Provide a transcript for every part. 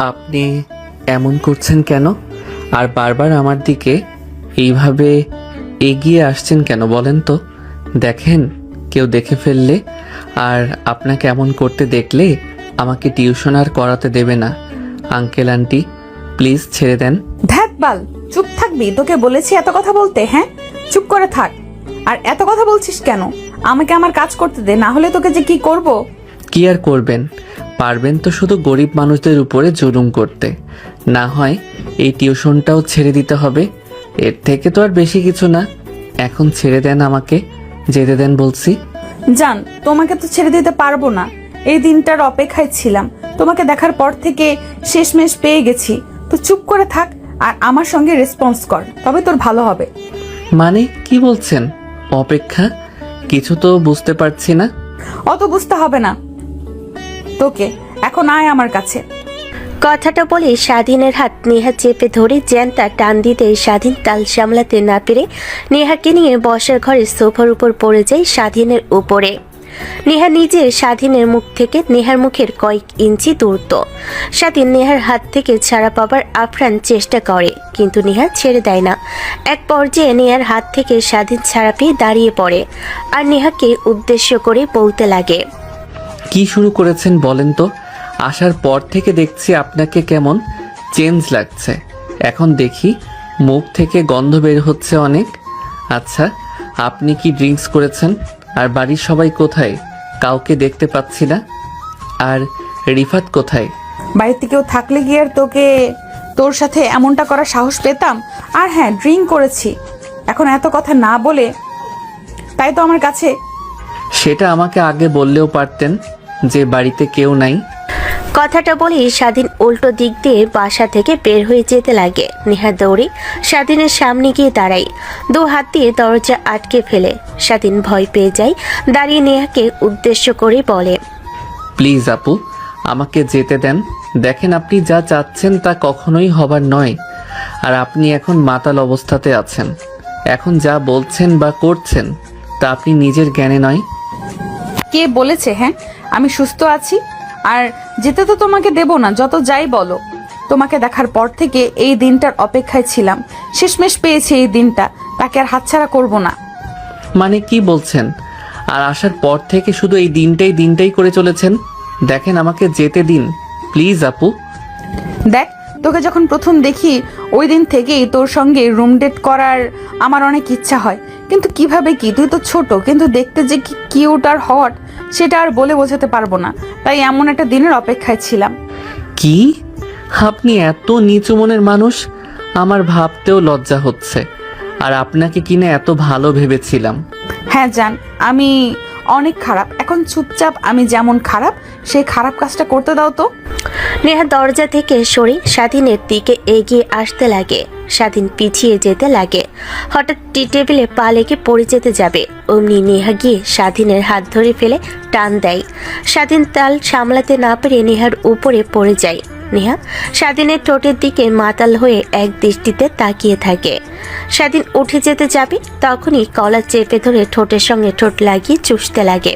আপনি এমন করছেন কেন? আর বারবার আমার দিকে এইভাবে এগিয়ে আসছেন কেন বলেন তো? দেখেন, কেউ দেখে ফেললে আর আপনাকে এমন করতে দেখলে আমাকে টিউশন আর করাতে দেবে না। আঙ্কেল আন্টি, প্লিজ ছেড়ে দেন। ধ্যাত বাল, চুপ থাকবি? তোকে বলেছি এত কথা বলতে? হ্যাঁ, চুপ করে থাক। আর এত কথা বলছিস কেন? আমাকে আমার কাজ করতে দে, না হলে তোকে যে কি করব। কি আর করবেন? পারবেন তো শুধু গরিব মানুষদের উপরে জুলুম করতে। না হয় এই টিউশনটাও ছেড়ে দিতে হবে। এর থেকে তো আর বেশি কিছু না। এখন ছেড়ে দেন, আমাকে যেতে দেন বলছি। জান, তোমাকে তো ছেড়ে দিতে পারবো না। এই দিনটার অপেক্ষায় ছিলাম। তোমাকে দেখার পর থেকে শেষমেশ পেয়ে গেছি। তো চুপ করে থাক আর আমার সঙ্গে রেসপন্স কর, তবে তোর ভালো হবে। মানে কি বলছেন? অপেক্ষা? কিছু তো বুঝতে পারছি না। অত বুঝতে হবে না তোকে। এখন আয় আমার কাছে। কথাটা বলে স্বাধীনের হাত নেহা চেপে ধরে জ্যানটা টান দিতে স্বাধীন তাল সামলাতে না পেরে নেহাকে নিয়ে বসার ঘরে সোফার উপর পড়ে যায় স্বাধীনের উপরে। নেহা নিজে স্বাধীনের মুখ থেকে নেহার মুখের কয়েক ইঞ্চি দূরত্ব। স্বাধীন নেহার হাত থেকে ছাড়া পাবার আপ্রাণ চেষ্টা করে, কিন্তু নেহা ছেড়ে দেয় না। এক পর্যায়ে নেহার হাত থেকে স্বাধীন ছাড়া পেয়ে দাঁড়িয়ে পড়ে আর নেহাকে উদ্দেশ্য করে বলতে লাগে, কি শুরু করেছেন বলেন তো? আসার পর থেকে দেখছি আপনাকে কেমন চেঞ্জ লাগছে। এখন দেখি মুখ থেকে গন্ধ বের হচ্ছে অনেক। আচ্ছা, আপনি কি ড্রিঙ্কস করেছেন? আর বাড়ির সবাই কোথায়? কাউকে দেখতে পাচ্ছি না। আর রিফাত কোথায়? বাড়িতে কেউ থাকলে কি আর তোর সাথে এমনটা করার সাহস পেতাম? আর হ্যাঁ, ড্রিঙ্ক করেছি। এখন এত কথা না বলে, তাই তো আমার কাছে। সেটা আমাকে আগে বললেও পারতেন যে বাড়িতে কেউ নাই। কথাটা বলে স্বাধীন উল্টো দিক দিয়ে বাসা থেকে বের হয়ে যেতে লাগে। নেহা দৌড়ে স্বাধীনের সামনে গিয়ে দাঁড়ায়, দু হাত দিয়ে দরজা আটকে ফেলে। স্বাধীন ভয় পেয়ে যায়, দাঁড়িয়ে নেহাকে উদ্দেশ্য করে বলে, প্লিজ আপু, আমাকে যেতে দেন। দেখেন, আপনি যা চাচ্ছেন তা কখনোই হবার নয়। আর আপনি এখন মাতাল অবস্থাতে আছেন। এখন যা বলছেন বা করছেন তা আপনি নিজের জ্ঞানে নয়। কে বলেছে হ্যাঁ আমি সুস্থ আছি? আর যেতে তো তোমাকে দেব না, যত যাই বলো। তোমাকে দেখার পর থেকে এই দিনটার অপেক্ষায় ছিলাম। শেষমেশ পেয়েছি এই দিনটা, তাকে আর হাতছাড়া করব না। মানে কি বলছেন? আর আসার পর থেকে শুধু এই দিনটাই করে চলেছেন। দেখেন, আমাকে যেতে দিন প্লিজ আপু। দেখ, তোকে যখন প্রথম দেখি ওই দিন থেকেই তোর সঙ্গে রুম ডেট করার আমার অনেক ইচ্ছা হয়। কিন্তু কিভাবে কি, তুই তো ছোট, কিন্তু দেখতে যে কি কিউট আর হট সেটা আর বলে বোঝাতে পারবো না। তাই এমন একটা দিনের অপেক্ষায় ছিলাম। কি? আপনি এত নিচু মনের মানুষ? আমার ভাবতেও লজ্জা হচ্ছে। আর আপনাকে কিনে এত ভালো ভেবেছিলাম। হ্যাঁ জান, আমি অনেক খারাপ। এখন চুপচাপ আমি যেমন খারাপ সেই খারাপ কাজটা করতে দাও তো। নেহা দরজা থেকে সরে স্বাধীনের দিকে এগিয়ে আসতে লাগে। স্বাধীন পিছিয়ে যেতে লাগে। হঠাৎ টি টেবিলে পা লেগে পড়ে যেতে যাবে, অমনি নেহা গিয়ে স্বাধীনের হাত ধরে ফেলে টান দেয়। স্বাধীন তাল সামলাতে না পেরে নেহার উপরে পড়ে যায়। নেহা স্বাধীনের ঠোঁটের দিকে মাতাল হয়ে এক দৃষ্টিতে তাকিয়ে থাকে। স্বাধীন উঠে যেতে যাবে, তখনই কলার চেপে ধরে ঠোঁটের সঙ্গে ঠোঁট লাগিয়ে চুষতে লাগে।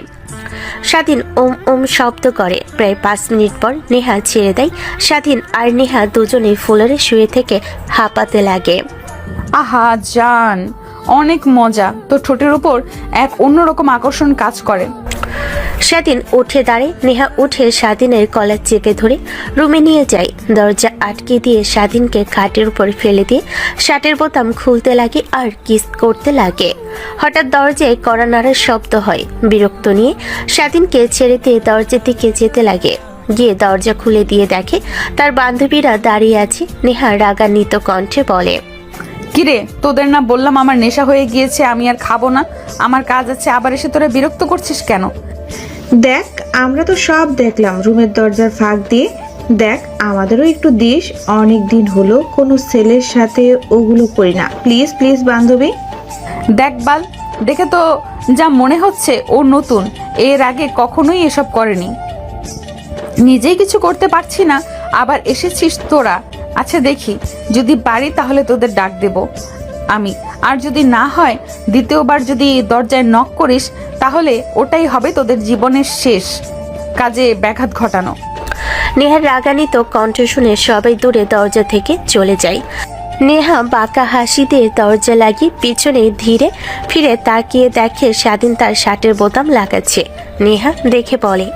স্বাধীন ওম ওম শব্দ করে। প্রায় 5 মিনিট পর নেহা ছেড়ে দেয়। স্বাধীন আর নেহা দুজনেই ফ্লোরে শুয়ে থেকে হাঁপাতে লাগে। আহা জান, অনেক মজা। তো ঠোঁটের উপর এক অন্যরকম আকর্ষণ কাজ করে। স্বাধীন উঠে দাঁড়ায়। নেহা উঠে স্বাধীনের কলার চেপে ধরে রুমে নিয়ে যায়। দরজা আটকে দিয়ে স্বাধীনকে খাটের উপর ফেলে দিয়ে শার্টের বোতাম খুলতে লাগে আর কিস করতে লাগে। হঠাৎ দরজায় কড়া নাড়ার শব্দ হয়। বিরক্ত নিয়ে স্বাধীনকে ছেড়ে দিয়ে দরজার দিকে যেতে লাগে। গিয়ে দরজা খুলে দিয়ে দেখে তার বান্ধবীরা দাঁড়িয়ে আছে। নেহা রাগান্বিত কণ্ঠে বলে, কিরে, তোদের না বললাম আমার নেশা হয়ে গিয়েছে, আমি আর খাবো না, আমার কাজ আছে, আবার এসে তোরা বিরক্ত করছিস কেন? দেখ, আমরা তো সব দেখলাম রুমের দরজার ফাঁক দিয়ে। দেখ, আমাদেরও একটু দিস। অনেক দিন হলো কোনো ছেলের সাথে ওগুলো করি না। প্লিজ প্লিজ বান্ধবী। দেখ বাল, দেখে তো যা মনে হচ্ছে ও নতুন, এর আগে কখনোই এসব করেনি। নিজেই কিছু করতে পারছি না, আবার এসেছিস তোরা। আচ্ছা দেখি, যদি পারি তাহলে তোদের ডাক দেব আমি। আর যদি না হয়, দ্বিতীয়বার যদি দরজায় নক করিস তাহলে ওটাই হবে তোদের জীবনের শেষ। কাজে ব্যাঘাত ঘটানো। নেহার রাগান্বিত কণ্ঠ শুনে সবাই দূরে দরজা থেকে চলে যায়। নেহা বাঁকা হাসি দিয়ে দরজা লাগিয়ে পিছনে ধীরে ফিরে তাকিয়ে দেখে স্বাধীন তার শার্টের বোতাম লাগাচ্ছে। নেহা দেখে বলে,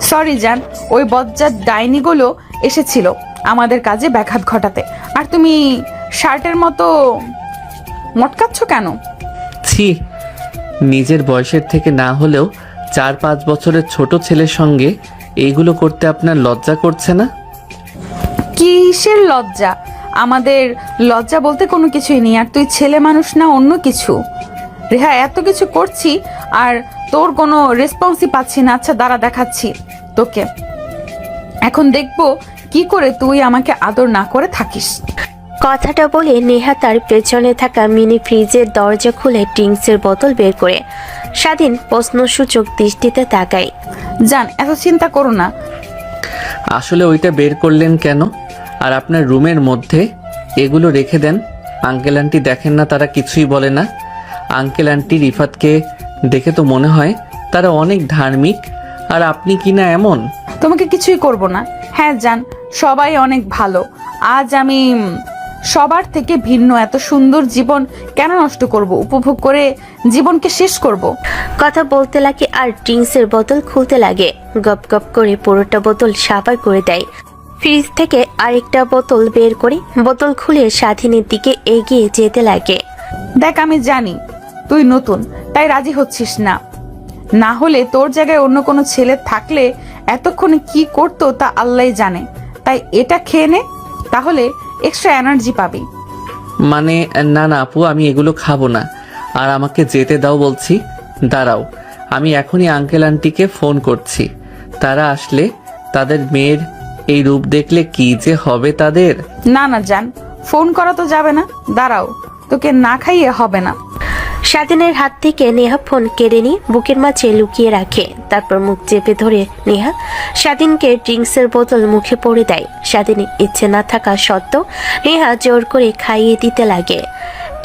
সরি জান, ওই বজ্জাত ডাইনিগুলো এসেছিল আমাদের কাজে ব্যাঘাত ঘটাতে। আর তুমি শার্টের মতো মটকাচ্ছ কেন? ছি, নিজের বয়সের থেকে না হলেও 4-5 বছরের ছোট ছেলের সঙ্গে এইগুলো করতে আপনার লজ্জা করছে না? কিসের লজ্জা? আমাদের লজ্জা বলতে কোনো কিছুই নেই। আর তুই ছেলে মানুষ না অন্য কিছু? রেহা, এত কিছু করছি আর তোর কোনো রেসপন্সই পাচ্ছি না। আচ্ছা দাঁড়া, দেখাচ্ছি তোকে। এখন দেখবো কি করে তুই আমাকে আদর না করে থাকিস। কথাটা বলে নেহা তার পেছনে থাকা মিনি ফ্রিজের দরজা খুলে ড্রিঙ্কসের বোতল বের করে স্বাধীন প্রশ্নসূচক দৃষ্টিতে তাকায়। জান, এত চিন্তা করো না। আসলে ওইটা বের করলেন কেন? আর আপনার রুমের মধ্যে এগুলো রেখে দেন। আঙ্কেল আন্টি দেখেন না, তারা কিছুই বলে না। আঙ্কেল আন্টি রিফাতকে দেখে তো মনে হয় তারা অনেক ধার্মিক, আর আপনি কি না এমন? তোমাকে কিছুই করব না। হ্যাঁ জান, সবাই অনেক ভালো। আজ আমি সবার থেকে ভিন্ন। এত সুন্দর জীবন কেন নষ্ট করব? উপভোগ করে জীবনকে শেষ করব। কথা বলতে লাগে আর ড্রিঙ্কসের বোতল খুলতে লাগে। গপ গপ করে পুরোটা বোতল সাবার করে দেয়। ফ্রিজ থেকে আরেকটা বোতল বের করে বোতল খুলে স্বাধীনের দিকে এগিয়ে যেতে লাগে। দেখ, আমি জানি তুই নতুন, তাই রাজি হচ্ছিস না। না হলে তোর জায়গায় অন্য কোনো ছেলে থাকলে এতক্ষণে কি করতো তা আল্লাহই জানে। তাই এটা খেয়ে নে, তাহলে এক্সট্রা এনার্জি পাবি। মানে না না আপু, আমি এগুলো খাবো না। আর আমাকে যেতে দাও বলছি। দাঁড়াও, আমি এখনই আঙ্কেল আন্টিকে ফোন করছি। তারা আসলে তাদের মেয়ের এই রূপ দেখলে কি যে হবে তাদের। না না জান, ফোন করা তো যাবে না। দাঁড়াও, তোকে না খাইয়ে হবে না। স্বাধীনের হাত থেকে নেহা ফোন কেড়ে নিয়ে বুকের মাঝে লুকিয়ে রাখে। তারপর মুখ চেপে ধরে নেহা স্বাধীনকে ড্রিঙ্কসের বোতল মুখে পড়ে দেয়। স্বাধীনের ইচ্ছে না থাকা সত্ত্বেও নেহা জোর করে খাইয়ে দিতে লাগে।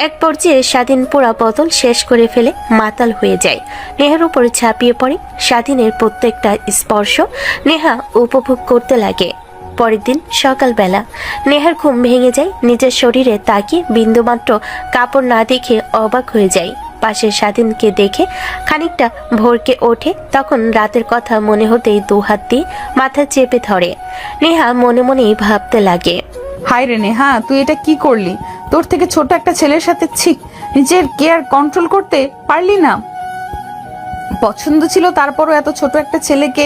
এক পর্যায়ে স্বাধীন পুরা বোতল শেষ করে ফেলে মাতাল হয়ে যায়। নেহার উপর ঝাঁপিয়ে পড়ে। স্বাধীনের প্রত্যেকটা স্পর্শ নেহা উপভোগ করতে লাগে। পরের দিন সকালবেলা নেহার ঘুম ভেঙে যায়। নিজের শরীরে তাকিয়ে বিন্দুমাত্র কাপড় না দেখে অবাক হয়ে যায়। পাশে স্বাধীনকে দেখে খানিকটা ভরকে ওঠে। তখন রাতের কথা মনে হতেই দু হাত দিয়ে মাথা চেপে ধরে। নেহা মনে মনেই ভাবতে লাগে, হায় রে নেহা, তুই এটা কি করলি? তোর থেকে ছোট একটা ছেলের সাথে ছিক, নিজের কেয়ার কন্ট্রোল করতে পারলি না? পছন্দ ছিল তারপরও এত ছোট একটা ছেলেকে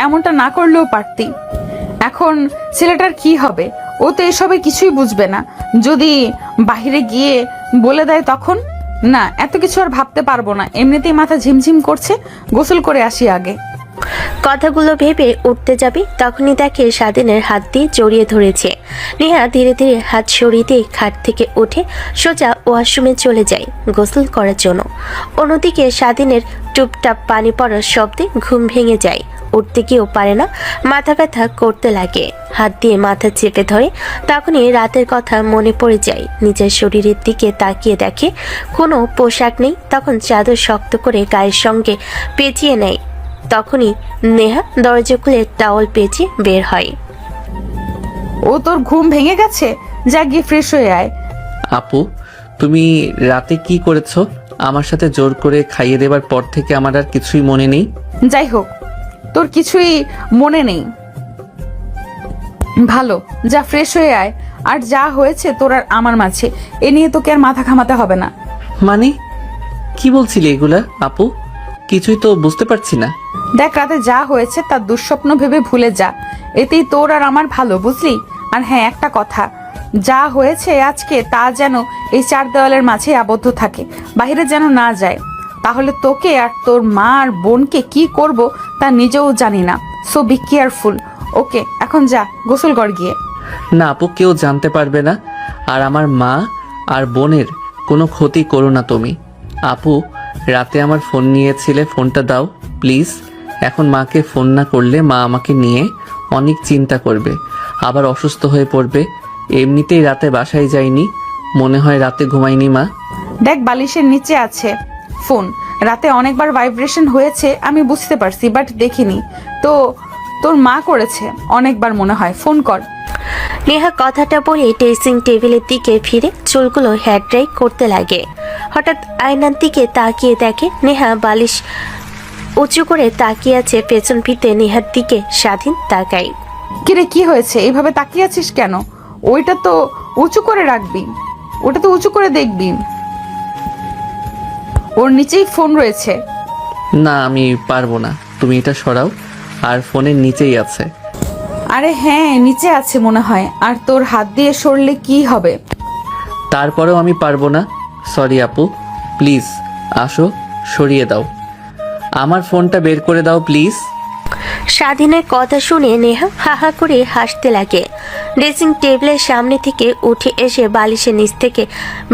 এমনটা না করলেও পারতি। এখন ছেলেটার কি হবে? ও তো এসবে কিছুই বুঝবে না। যদি বাইরে গিয়ে বলে দেয় তখন? না, এত কিছু আর ভাবতে পারবো না। এমনিতেই মাথা ঝিমঝিম করছে, গোসল করে আসি আগে। কথাগুলো ভেবে উঠতে যাবে তখনই দেখে স্বাধীনের হাত দিয়ে জড়িয়ে ধরেছে। নেহা ধীরে ধীরে হাত সরিয়ে দিয়ে খাট থেকে উঠে সোজা ওয়াশরুমে চলে যায় গোসল করার জন্য। অন্যদিকে স্বাধীনের টুপটাপ পানি পড়ার শব্দে ঘুম ভেঙে যায়। উঠতে গিয়েও পারে না, মাথা ব্যথা করতে লাগে। হাত দিয়ে মাথা চেপে ধরে। তখনই রাতের কথা মনে পড়ে যায়। নিজের শরীরের দিকে তাকিয়ে দেখে কোনো পোশাক নেই। তখন চাদর শক্ত করে গায়ের সঙ্গে পেঁচিয়ে নেয়। তখনই নেহা দরজা খুলে টাওয়াল পেঁচিয়ে বের হয়। ও, তোর ঘুম ভেঙে গেছে? যা গিয়ে ফ্রেশ হয়ে আয়। আপু, তুমি রাতে কি করেছো? আমার সাথে জোর করে খাইয়ে দেবার পর থেকে আমার আর কিছুই মনে নেই। যাই হোক, তোর কিছুই মনে নেই। ভালো, যা ফ্রেশ হয়ে আয়। আর যা হয়েছে তোর আর আমার মাঝে, এ নিয়ে তোকে আর মাথা ঘামাতে হবে না। মানে কি বলছিলে এগুলা আপু? কিছুই তো বুঝতে পারছি না। দেখ, রাতে যা হয়েছে তার দুঃস্বপ্ন ভেবে ভুলে যা। এতেই তোর আর আমার ভালো, বুঝলি? আর হ্যাঁ, একটা কথা, যা হয়েছে আজকে তা যেন এই চার দেওয়ালের মাঝে আবদ্ধ থাকে, বাইরে যেন না যায়। তাহলে তোকে আর তোর মা আর বোনকে কি করব তা নিজেও জানি না। So be careful. ওকে, এখন যা, গোসল কর গিয়ে। না আপু, কেউ জানতে পারবে না। আর আমার মা আর বোনের কোনো ক্ষতি করো না তুমি। আপু, রাতে আমার ফোন নিয়েছিলে, ফোনটা দাও প্লিজ। এখন মাকে ফোন না করলে মা আমাকে নিয়ে অনেক চিন্তা করবে, আবার অসুস্থ হয়ে পড়বে। এমনিতেই রাতে বাসায় যাইনি, মনে হয় রাতে ঘুমাইনি মা। দেখ, বালিশের নিচে আছে ফোন। রাতে অনেকবার ভাইব্রেশন হয়েছে আমি বুঝতে পারছি, বাট দেখিনি তো। তোর মা করেছে অনেকবার মনে হয়, ফোন কর। নেহা কথাটা বলে ড্রেসিং টেবিলের দিকে ফিরে চুলগুলো হেয়ার ড্রাই করতে লাগে। হঠাৎ আয়নার দিকে তাকিয়ে দেখে নেহা বালিশ উঁচু করে তাকিয়ে আছে, পেছন ফিরতে নেহার দিকে স্বাধীন তাকায়। কিরে কি হয়েছে, এইভাবে তাকিয়ে আছিস কেন? ওইটা তো উঁচু করে রাখবি, ওটা তো উঁচু করে দেখবি, ওর নিচেই ফোন রয়েছে। না আমি পারবো না, তুমি এটা সরাও। আর ফোনের নিচেই আছে। আরে হ্যাঁ নিচে আছে মনে হয়, আর তোর হাত দিয়ে সরলে কি হবে? তারপরেও আমি পারবো না। সরি আপু, প্লিজ আসো, সরিয়ে দাও। আমার ফোনটা বের করে দাও প্লিজ। স্বাধীনের কথা শুনে নেহা হাহা করে হাসতে লাগে। ড্রেসিং টেবিলের সামনে থেকে উঠে এসে বালিশের নিচ থেকে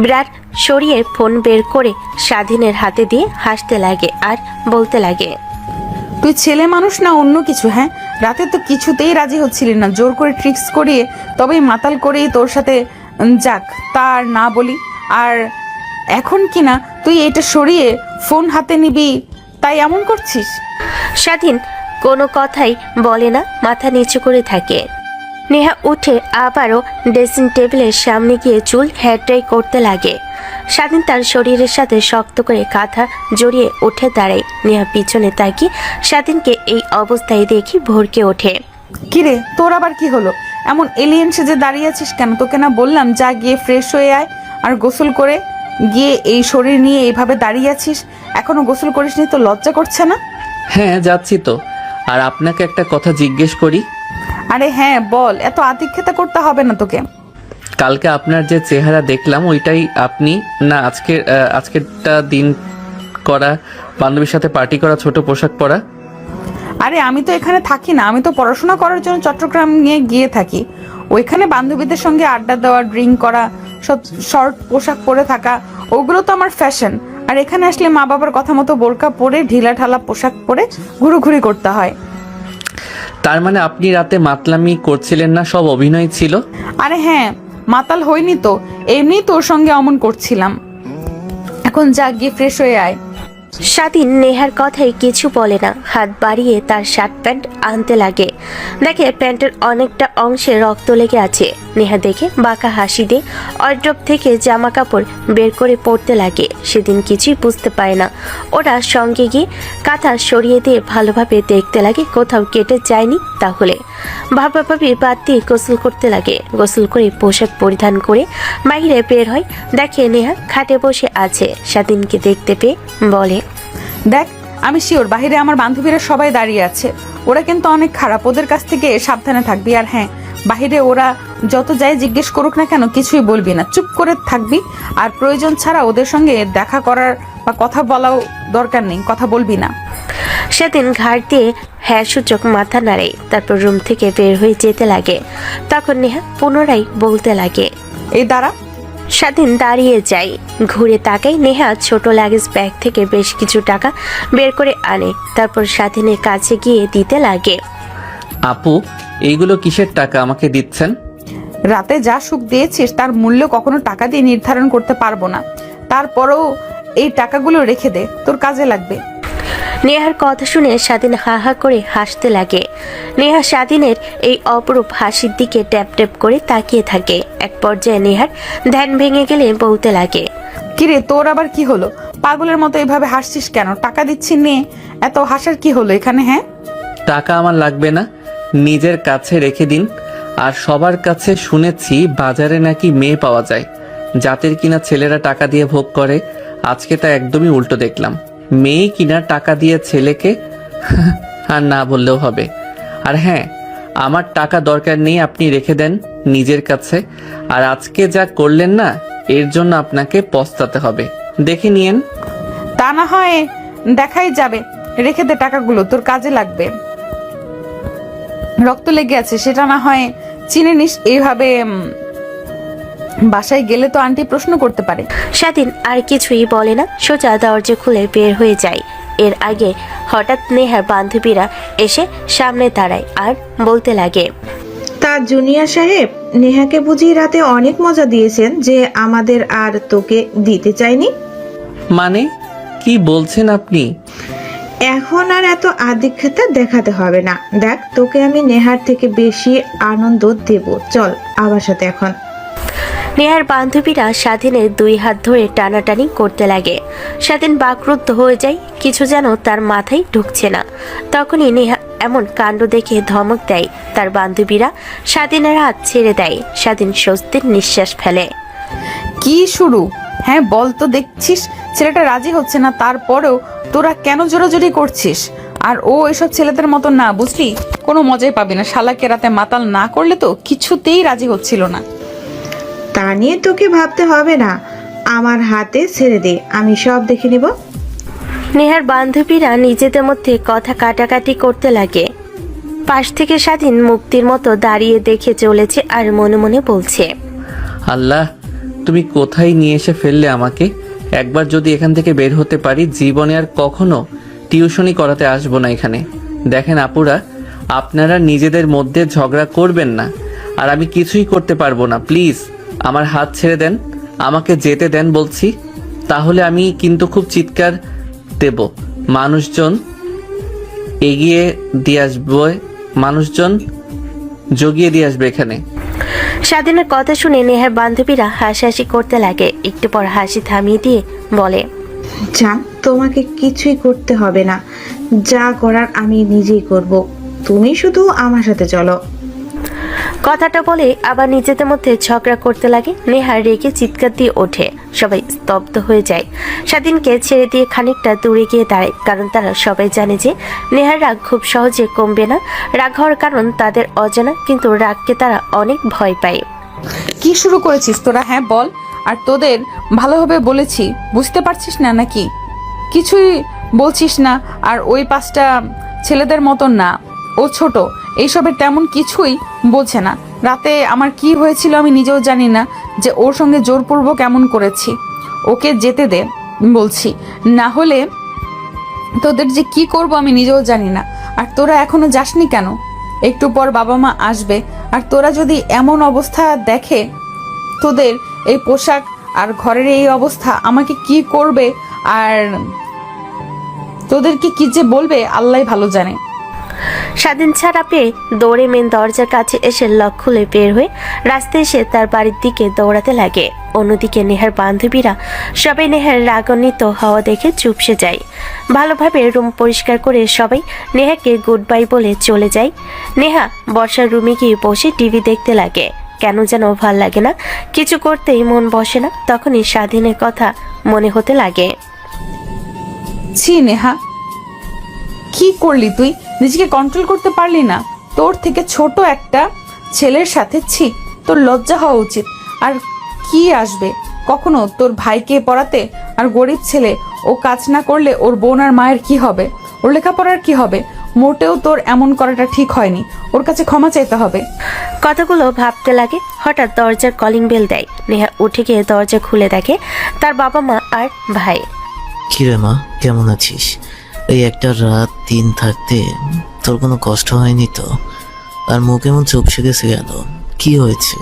বিরাট সরিয়ে ফোন বের করে স্বাধীনের হাতে দিয়ে হাসতে লাগে আর বলতে লাগে, তুই ছেলে মানুষ না অন্য কিছু? হ্যাঁ, রাতে তো কিছুতেই রাজি হচ্ছিলি না, জোর করে ট্রিক্স করিয়ে তবেই মাতাল করেই তোর সাথে যাক তার না বলি, আর এখন কি না তুই এটা সরিয়ে ফোন হাতে নিবি তাই এমন করছিস? স্বাধীন কোনো কথাই বলে না, মাথা নিচু করে থাকে। নেহা উঠে আবারও ড্রেসিং টেবিলের সামনে গিয়ে চুল হেয়ার ড্রাই করতে লাগে। স্বাধীন তার শরীরের সাথে শক্ত করে কাঁথা জড়িয়ে উঠে দাঁড়ায়। নেহা পিছনে তাকিয়ে স্বাধীনকে এই অবস্থায় দেখি ভরকে ওঠে। কিরে তোর আবার কি হলো? এমন এলিয়েন সেজে দাঁড়িয়ে আছিস কেন? তোকে না বললাম যা গিয়ে ফ্রেশ হয়ে আয় আর গোসল করে গিয়ে এই শরীর নিয়ে এইভাবে দাঁড়িয়ে আছিস, এখনো গোসল করিসনি? তো লজ্জা করছে না? হ্যাঁ যাচ্ছি তো। আর আপনাকে একটা কথা জিজ্ঞেস করি। আরে হ্যাঁ বল, এত আতিক্ষেতা করতে হবে না তোকে। কালকে আপনার যে চেহারা দেখলাম ওইটাই আপনি না? আজকেরটা দিন করা, বান্ধবীর সাথে পার্টি করা, ছোট পোশাক পরা। আরে আমি তো এখানে থাকি না, আমি তো পড়াশোনা করার জন্য চট্টগ্রাম নিয়ে গিয়ে থাকি। ওইখানে বান্ধবীদের সঙ্গে আড্ডা দেওয়া, ড্রিঙ্ক করা, সব শর্ট পোশাক পরে থাকা, ওগুলো তো আমার ফ্যাশন। আর এখানে আসলে মা বাবার কথা মতো বোরকা পরে ঢিলা ঢালা পোশাক পরে ঘুরোঘুরি করতে হয়। তার মানে আপনি রাতে মাতলামি করছিলেন না, সব অভিনয় ছিল? আরে হ্যাঁ, মাতাল হইনি তো, এমনি তোর সঙ্গে অমন করছিলাম। এখন যা গিয়ে ফ্রেশ হয়ে আয়। স্বাধীন নেহার কথায় কিছু বলে না, হাত বাড়িয়ে তার শার্ট প্যান্ট আনতে লাগে। দেখে প্যান্টের অনেকটা অংশে রক্ত লেগে আছে। নেহা দেখে বাঁকা হাসি দিয়ে ওয়ার্ড্রপ থেকে জামা কাপড় বের করে পরতে লাগে। সেদিন কিছুই বুঝতে পারে না। ওরা সঙ্গে গিয়ে কাঁথা সরিয়ে দিয়ে ভালোভাবে দেখতে লাগে কোথাও কেটে যায়নি। তাহলে ভাবাভাবি বাদ দিয়ে গোসল করতে লাগে। গোসল করে পোশাক পরিধান করে বাইরে বের হয়। দেখে নেহা খাটে বসে আছে। স্বাধীনকে দেখতে পেয়ে বলে, দেখ আমি শিওর বাহিরে আমার বান্ধবীরা সবাই দাঁড়িয়ে আছে, ওরা কিন্তু অনেক খারাপ, ওদের কাছ থেকে সাবধানে থাকবি। আর হ্যাঁ, বাহিরে ওরা যত যাই জিজ্ঞেস করুক না কেন কিছুই বলবি না, চুপ করে থাকবি। আর প্রয়োজন ছাড়া ওদের সঙ্গে দেখা করার বা কথা বলাও দরকার নেই, কথা বলবি না। সেদিন ঘাড় দিয়ে হ্যাঁ সূচক মাথা নাড়ে, তারপর রুম থেকে বের হয়ে যেতে লাগে। তখন নেহা পুনরায় বলতে লাগে, এই দাঁড়া। স্বাধীন দাঁড়িয়ে যায়। ঘুরে তাকায়। নেহা ছোট লাগেজ ব্যাগ থেকে বেশ কিছু টাকা বের করে আনে, তারপর স্বাধীনের কাছে গিয়ে দিতে লাগে। আপু এইগুলো কিসের টাকা আমাকে দিচ্ছেন? রাতে যা সুখ দিয়েছিস তার মূল্য কখনো টাকা দিয়ে নির্ধারণ করতে পারবো না, তারপরেও এই টাকাগুলো রেখে দে, তোর কাজে লাগবে। নেহার কথা শুনে স্বাধীন হা হা করে হাসতে লাগে। নেহা স্বাধীনের এই অপরূপ হাসির দিকে ট্যাপ ট্যাপ করে তাকিয়ে থাকে। এক পর্যায়ে নেহার ধ্যান ভেঙে গেলে বলতে লাগে, কিরে তোর আবার কি হলো? পাগলের মতো এইভাবে হাসছিস কেন? টাকা দিচ্ছি নিয়ে এত হাসার কি হলো এখানে? হ্যাঁ, টাকা আমার লাগবে না, নিজের কাছে রেখে দিন। আর সবার কাছে শুনেছি বাজারে নাকি মেয়ে পাওয়া যায় জাতের কিনা ছেলেরা টাকা দিয়ে ভোগ করে। আজকে তা একদমই উল্টো দেখলাম, মেয়ে কিনা টাকা দিয়ে ছেলেকে। আর না বললেও হবে। আর হ্যাঁ, আমার টাকা দরকার নেই, আপনি রেখে দেন নিজের কাছে। আর আজকে যা করলেন না, এর জন্য আপনাকে পস্তাতে হবে, দেখে নিয়েন। তা না হয় দেখাই যাবে, রেখে দে টাকাগুলো, তোর কাজে লাগবে। রক্ত লেগে আছে সেটা না হয় চিনে নিস। এইভাবে বাসায় গেলে তো আন্টি প্রশ্ন করতে পারে। স্বাধীন আর কিছুই বলে না, সোজা দরজা খুলে বের হয়ে যায়। এর আগে হঠাৎ নেহার বান্ধবীরা এসে সামনে দাঁড়ায় আর বলতে লাগে, তা জুনিয়র সাহেব, নেহাকে বুঝি রাতে অনেক মজা দিয়েছেন যে আমাদের আর তোকে দিতে চাইনি? মানে কি বলছেন আপনি? এখন আর এত আদিক্ষেতা দেখাতে হবে না। দেখ, তোকে আমি নেহার থেকে বেশি আনন্দ দেব। চল আমার সাথে এখন। নেহার বান্ধবীরা স্বাধীনের 2 হাত ধরে টানাটানি করতে লাগে। স্বাধীন বাকরুদ্ধ হয়ে যায়, কিছু যেন তার মাথায় ঢুকছে না। তখনই নেহা এমন কাণ্ড দেখে ধমক দেয় তার বান্ধবীরা। স্বাধীনের হাত ছেড়ে দেয়। স্বাধীন স্বস্তির নিঃশ্বাস ফেলে। কি শুরু? হ্যাঁ বল তো, দেখছিস ছেলেটা রাজি হচ্ছে না, তারপরেও তোরা কেন জোরাজোরি করছিস? আর ও এসব ছেলেদের মতো না, বুঝলি? কোনো মজাই পাবি না। শালাকে রাতে মাতাল না করলে তো কিছুতেই রাজি হচ্ছিল না। তা নিয়ে তোকে ভাবতে হবে না, আমার হাতে ছেড়ে দে, আমি সব দেখে নেব। নেহার বান্ধবীরা নিজেদের মধ্যে কথা কাটাকাটি করতে লাগে। পাশ থেকে স্বাধীন মুক্তির মতো দাঁড়িয়ে দেখে চলেছে আর মনে মনে বলছে, আল্লাহ, তুমি কোথায় নিয়ে এসে ফেললে আমাকে। একবার যদি এখান থেকে বের হতে পারি, জীবনে আর কখনো টিউশনি করাতে আসবো না এখানে। দেখেন আপুরা, আপনারা নিজেদের মধ্যে ঝগড়া করবেন না, আর আমি কিছুই করতে পারবো না। প্লিজ আমার হাত ছেড়ে দেন, আমাকে যেতে দেন বলছি। তাহলে আমি কিন্তু খুব চিৎকার দেব, মানুষজন এগিয়ে দিয়ে আসবে, মানুষজন জগিয়ে দিয়ে আসবে এখানে। স্বাধীনের কথা শুনে নেহার বান্ধবীরা হাসাহাসি করতে লাগে। একটু পর হাসি থামিয়ে দিয়ে বলে, জান, তোমাকে কিছুই করতে হবে না, যা করার আমি নিজেই করব। তুমি শুধু আমার সাথে চলো। কথাটা বলে আবার নিজেদের মধ্যে ঝগড়া করতে লাগে। নেহা রেগে চিৎকার দিয়ে ওঠে। সবাই স্তব্ধ হয়ে যায়। স্বাধীনকে ছেড়ে দিয়ে খানিকটা দূরে গিয়ে দাঁড়ায়, কারণ তারা সবাই জানে যে নেহার রাগ খুব সহজে কমবে না। রাগ হওয়ার কারণ তাদের অজানা, কিন্তু রাগকে তারা অনেক ভয় পায়। কি শুরু করেছিস তোরা? হ্যাঁ বল। আর তোদের ভালোভাবে বলেছি, বুঝতে পারছিস না নাকি? কিছুই বলছিস না। আর ওই 5টা ছেলেদের মতন না, ও ছোট, এইসবের তেমন কিছুই বোঝে না। রাতে আমার কি হয়েছিল আমি নিজেও জানি না, যে ওর সঙ্গে জোরপূর্বক এমন করেছি। ওকে যেতে দে বলছি, না হলে তোদের যে কি করব আমি নিজেও জানি না। আর তোরা এখনো যাসনি কেন? একটু পর বাবা মা আসবে, আর তোরা যদি এমন অবস্থা দেখে, তোদের এই পোশাক আর ঘরের এই অবস্থা, আমাকে কি করবে আর তোদেরকে কি যে বলবে আল্লাহ ভালো জানে। স্বাধীন ছাড়া পেয়ে দৌড়ে মেন দরজার কাছে এসে লক খুলে বের হয়ে রাস্তায় এসে তার বাড়ির দিকে দৌড়াতে লাগে। অন্যদিকে নেহার বান্ধবীরা সবাই নেহার রাগান্বিত হওয়া দেখে চুপসে যায়। ভালোভাবে রুম পরিষ্কার করে সবাই নেহাকে গুড বাই বলে চলে যায়। নেহা বর্ষার রুমে গিয়ে বসে টিভি দেখতে লাগে। কেন যেন ভাল লাগে না, কিছু করতেই মন বসে না। তখনই স্বাধীনের কথা মনে হতে লাগে। ছি নেহা, কি করলি তুই? নিজেকে কন্ট্রোল করতে পারলি না? তোর থেকে ছোট একটা ছেলের সাথে, ছি, তোর লজ্জা হওয়া উচিত। আর কি আসবে কখনো তোর ভাইকে পড়াতে? আর গরিব ছেলে, ও কাজ না করলে ওর বোন আর মায়ের কি হবে? ওর লেখাপড়ার কি হবে? মোটেও তোর এমন করাটা ঠিক হয়নি। ওর কাছে ক্ষমা চাইতে হবে। কথাগুলো ভাবতে লাগে। হঠাৎ দরজার কলিং বেল দেয়। নেহা উঠে গিয়ে দরজা খুলে দেখে তার বাবা মা আর ভাই। কিরে মা, কেমন আছিস? এই একটা রাত দিন থাকতে তোর কোনো কষ্ট হয়নি তো? আর মুখ এমন চুপসে গেছে কেন? কি হয়েছে?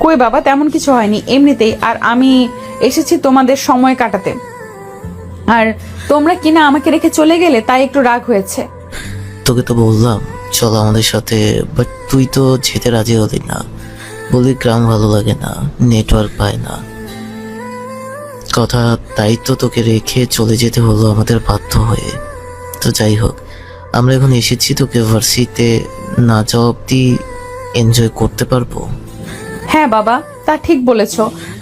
কই বাবা, তেমন কিছু হয়নি, এমনিতেই। আর আমি এসেছি তোমাদের সময় কাটাতে, আর তোমরা কিনা আমাকে রেখে চলে গেলে, তাই একটু রাগ হয়েছে। তোকে তো বললাম চল আমাদের সাথে, বাট তুই তো যেতে রাজি হলি না। বলি গ্রাম ভালো লাগে না, নেটওয়ার্ক পায় না কথা, তাই তো তোকে রেখে চলে যেতে হলো আমাদের বাধ্য হয়ে। তো যাই হোক, আমরা এখন এসেছি, তোকে ভার্সিটিতে না যাওয়া অব্দি এনজয় করতে পারবো। হ্যাঁ বাবা, তা ঠিক বলেছ।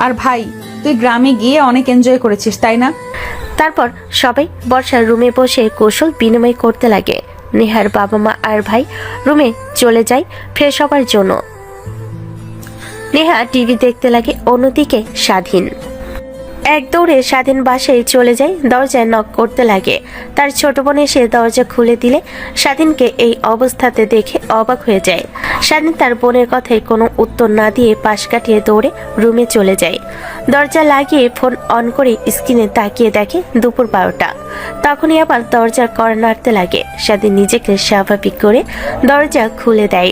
আর ভাই, তুই গ্রামে গিয়ে অনেক এনজয় করেছিস, তাই না? তারপর সবাই বর্ষার রুমে বসে কৌশল বিনিময় করতে লাগে। নেহার বাবা মা আর ভাই রুমে চলে যায় ফ্রেশ হবার জন্য। নেহা টিভি দেখতে লাগে। অন্যদিকে স্বাধীন এক দৌড়ে স্বাধীন বাসায় চলে যায়। দরজায় নক করতে লাগে। তার ছোট বোন এসে দরজা খুলে দিলে স্বাধীনকে এই অবস্থাতে দেখে অবাক হয়ে যায়। স্বাধীন তার বোনের কথায় কোনো উত্তর না দিয়ে পাশ কাটিয়ে দৌড়ে রুমে চলে যায়। দরজা লাগিয়ে ফোন অন করে স্ক্রিনে তাকিয়ে দেখে দুপুর 12টা। তখনই আবার দরজার কড়া নাড়তে লাগে। স্বাধীন নিজেকে স্বাভাবিক করে দরজা খুলে দেয়।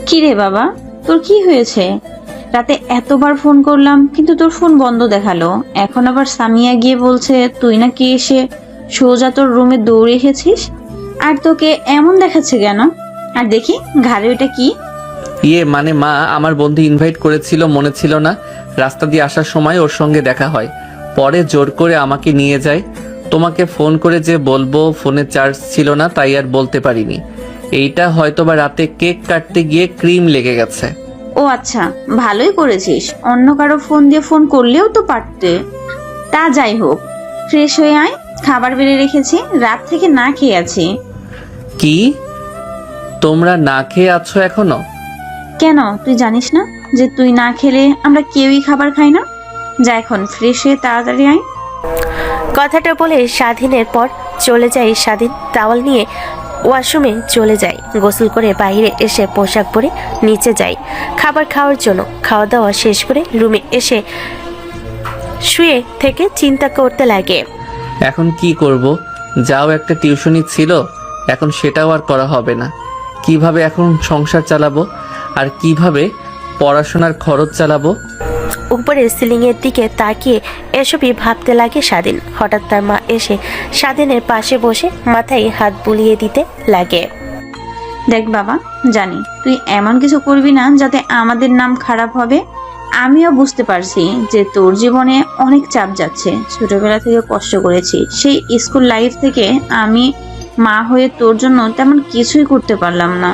কি রে বাবা, তোর কি হয়েছে? রাতে এতবার ফোন করলাম কিন্তু তোর ফোন বন্ধ দেখালো। এখন আবার সামিয়া গিয়ে বলছে তুই নাকি এসে সোজা তোর রুমে দৌড়ে এসেছিস, আর তোকে এমন দেখাচ্ছে কেন? আর দেখি ঘাড়ে ওইটা কি? মানে মা, আমার বন্ধু ইনভাইট করেছিল, মনে ছিল না? রাস্তা দিয়ে আসার সময় ওর সঙ্গে দেখা হয়, পরে জোর করে আমাকে নিয়ে যায়। তোমাকে ফোন করে যে বলবো, ফোনে চার্জ ছিল না, তাই আর বলতে পারিনি। এইটা হয়তোবা রাতে কেক কাটতে গিয়ে ক্রিম লেগে গেছে। ও আচ্ছা, ভালোই করেছিস। অন্য কারো ফোন দিয়ে ফোন করলেও তো পারতে। তা যাই হোক, ফ্রেশ হয়ে আয়, খাবার বেড়ে রেখেছি, রাত থেকে না খেয়ে আছি। কি, তোমরা না খেয়ে আছো এখনো? কেন, তুই জানিস না যে তুই না খেলে আমরা কেউই খাবার খাই না? যা এখন ফ্রেশ হয়ে তাড়াতাড়ি আয়। কথাটা বলে স্বাধীনের পর চলে যায় স্বাধীন। টাওয়াল নিয়ে ওয়াশরুমে চলে যায়। গোসল করে বাইরে এসে পোশাক পরে নিচে যায় খাবার খাওয়ার জন্য। খাওয়া দাওয়া শেষ করে রুমে এসে শুয়ে থেকে চিন্তা করতে লাগে। এখন কি করব? যাও, একটা টিউশনি ছিল, এখন সেটাও আর করা হবে না। কিভাবে এখন সংসার চালাবো, আর কিভাবে পড়াশোনার খরচ চালাবো? উপরে সিলিং এর দিকে তাকিয়ে এসবই ভাবতে লাগে স্বাধীন। হঠাৎ তার মা এসে স্বাধীনের পাশে বসে মাথায় হাত বুলিয়ে দিতে লাগে। দেখ বাবা, জানি তুই এমন কিছু করবি না যাতে আমাদের নাম খারাপ হবে। আমিও বুঝতে পারছি যে তোর জীবনে অনেক চাপ যাচ্ছে। ছোটবেলা থেকে কষ্ট করেছি, সেই স্কুল লাইফ থেকে আমি মা হয়ে তোর জন্য তেমন কিছুই করতে পারলাম না।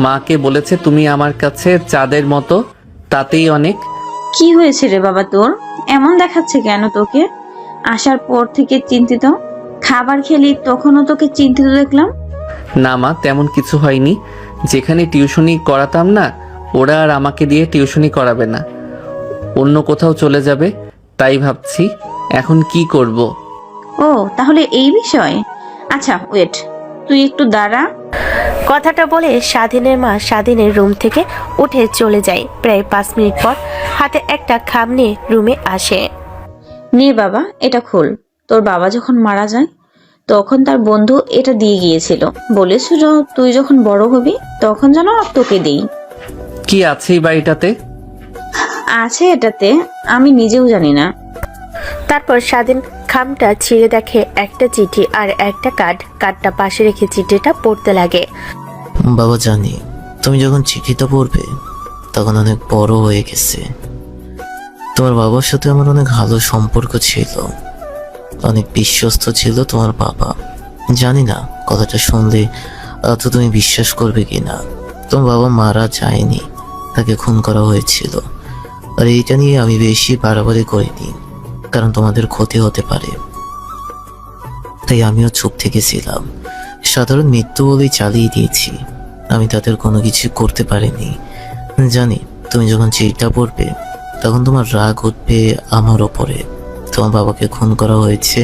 মাকে বলেছে তুমি আমার কাছে চাঁদের মতো, তাতেই অনেক। কি হয়েছে রে বাবা তোর? এমন দেখাচ্ছে কেন তোকে? আসার পর থেকে চিন্তিত। খাবার খেলি তখনও তোকে চিন্তিত দেখলাম। না মা, তেমন কিছু হয়নি। যেখানে টিউশনি করাতাম না, ওরা আর আমাকে দিয়ে টিউশনি করাবে না, অন্য কোথাও চলে যাবে। তাই ভাবছি এখন কি করব। ও, তাহলে এই বিষয়। আচ্ছা ওয়েট, তুই একটু দাঁড়া। কথাটা বলে স্বাধীনের মা স্বাধীনের রুম থেকে উঠে চলে যায়। প্রায় 5 মিনিট পর হাতে একটা খাম নিয়ে রুমে আসে। নে বাবা, এটা খোল। তোর বাবা যখন মারা যায় তখন তার বন্ধু এটা দিয়ে গিয়েছিল, বলেছিল তুই যখন বড় হবি তখন যেন তোকে দেই। কি আছে এই বাড়িটাতে? আছে এটাতে, আমি নিজেও জানি না। তারপর স্বাধীন খামটা ছিঁড়ে দেখে একটা চিঠি আর একটা কার্ড। কার্ডটা পাশে রেখে চিঠিটা পড়তে লাগে। বাবা, জানি তুমি যখন চিঠিটা পড়বে তখন অনেক বড় হয়ে গেছে। তোমার বাবার সাথে আমার অনেক ভালো সম্পর্ক ছিল, অনেক বিশ্বস্ত ছিল তোমার বাবা। জানি না কথাটা শুনলে তো তুমি বিশ্বাস করবে কিনা। তোমার বাবা মারা যায়নি, তাকে খুন করা হয়েছিল। আর এইটা নিয়ে আমি বেশি বাড়াবাড়ি করিনি, কারণ তোমাদের ক্ষতি হতে পারে, তাই আমিও চুপ থেকেছিলাম। সাধারণ মৃত্যু বলেই চালিয়ে দিয়েছি, আমি তাদের কোনো কিছু করতে পারিনি। জানি তুমি যখন চিঠিটা পড়বে তখন তোমার রাগ উঠবে আমার ওপরে। তোমার বাবাকে খুন করা হয়েছে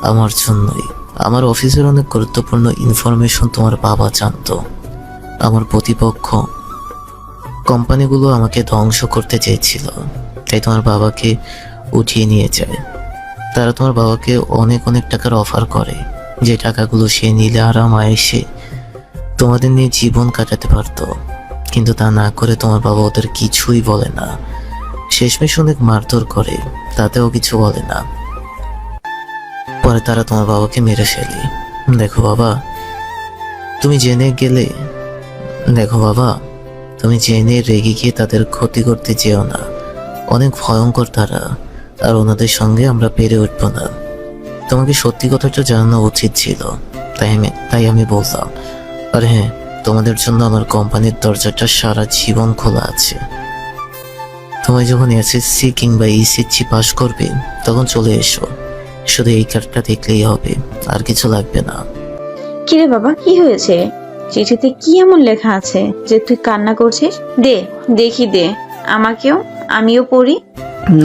আমার জন্যই। আমার অফিসের অনেক গুরুত্বপূর্ণ ইনফরমেশন তোমার বাবা জানতো। আমার প্রতিপক্ষ কোম্পানিগুলো আমাকে ধ্বংস করতে চেয়েছিল, তাই তোমার বাবাকে উঠিয়ে নিয়ে যায়। তারা তোমার বাবাকে অনেক অনেক টাকার অফার করে, যে টাকাগুলো সে নিলে আরাম আয়েসে তোমাদের নিয়ে জীবন কাটাতে পারতো। কিন্তু তা না করে তোমার বাবা ওদের কিছুই বলে না। শেষমেশ অনেক মারধর করে, তাতেও কিছু বলে না। পরে তারা তোমার বাবাকে মেরে ফেলে। দেখো বাবা, তুমি জেনে রেগে গিয়ে তাদের ক্ষতি করতে যেও না। অনেক ভয়ঙ্কর তারা, আর ওনাদের সঙ্গে আমরা পেরে উঠবো না। তোমাকে সত্যি কথাটা জানানো উচিত ছিল, তাই আমি বললাম। আর হ্যাঁ, তোমাদের জন্য আমার কোম্পানির দরজাটা সারা জীবন খোলা আছে। তোমায় যখন এসএসসি কিংবা এইচএসসি পাস করবে তখন চলে এসো। শুধু এই কার্ডটা দেখলেই হবে, আর কিছু লাগবে না। কিরে বাবা, কি হয়েছে? চিঠিতে কি এমন লেখা আছে যে তুই কান্না করছিস? দেখি দে আমাকেও, আমিও পড়ি।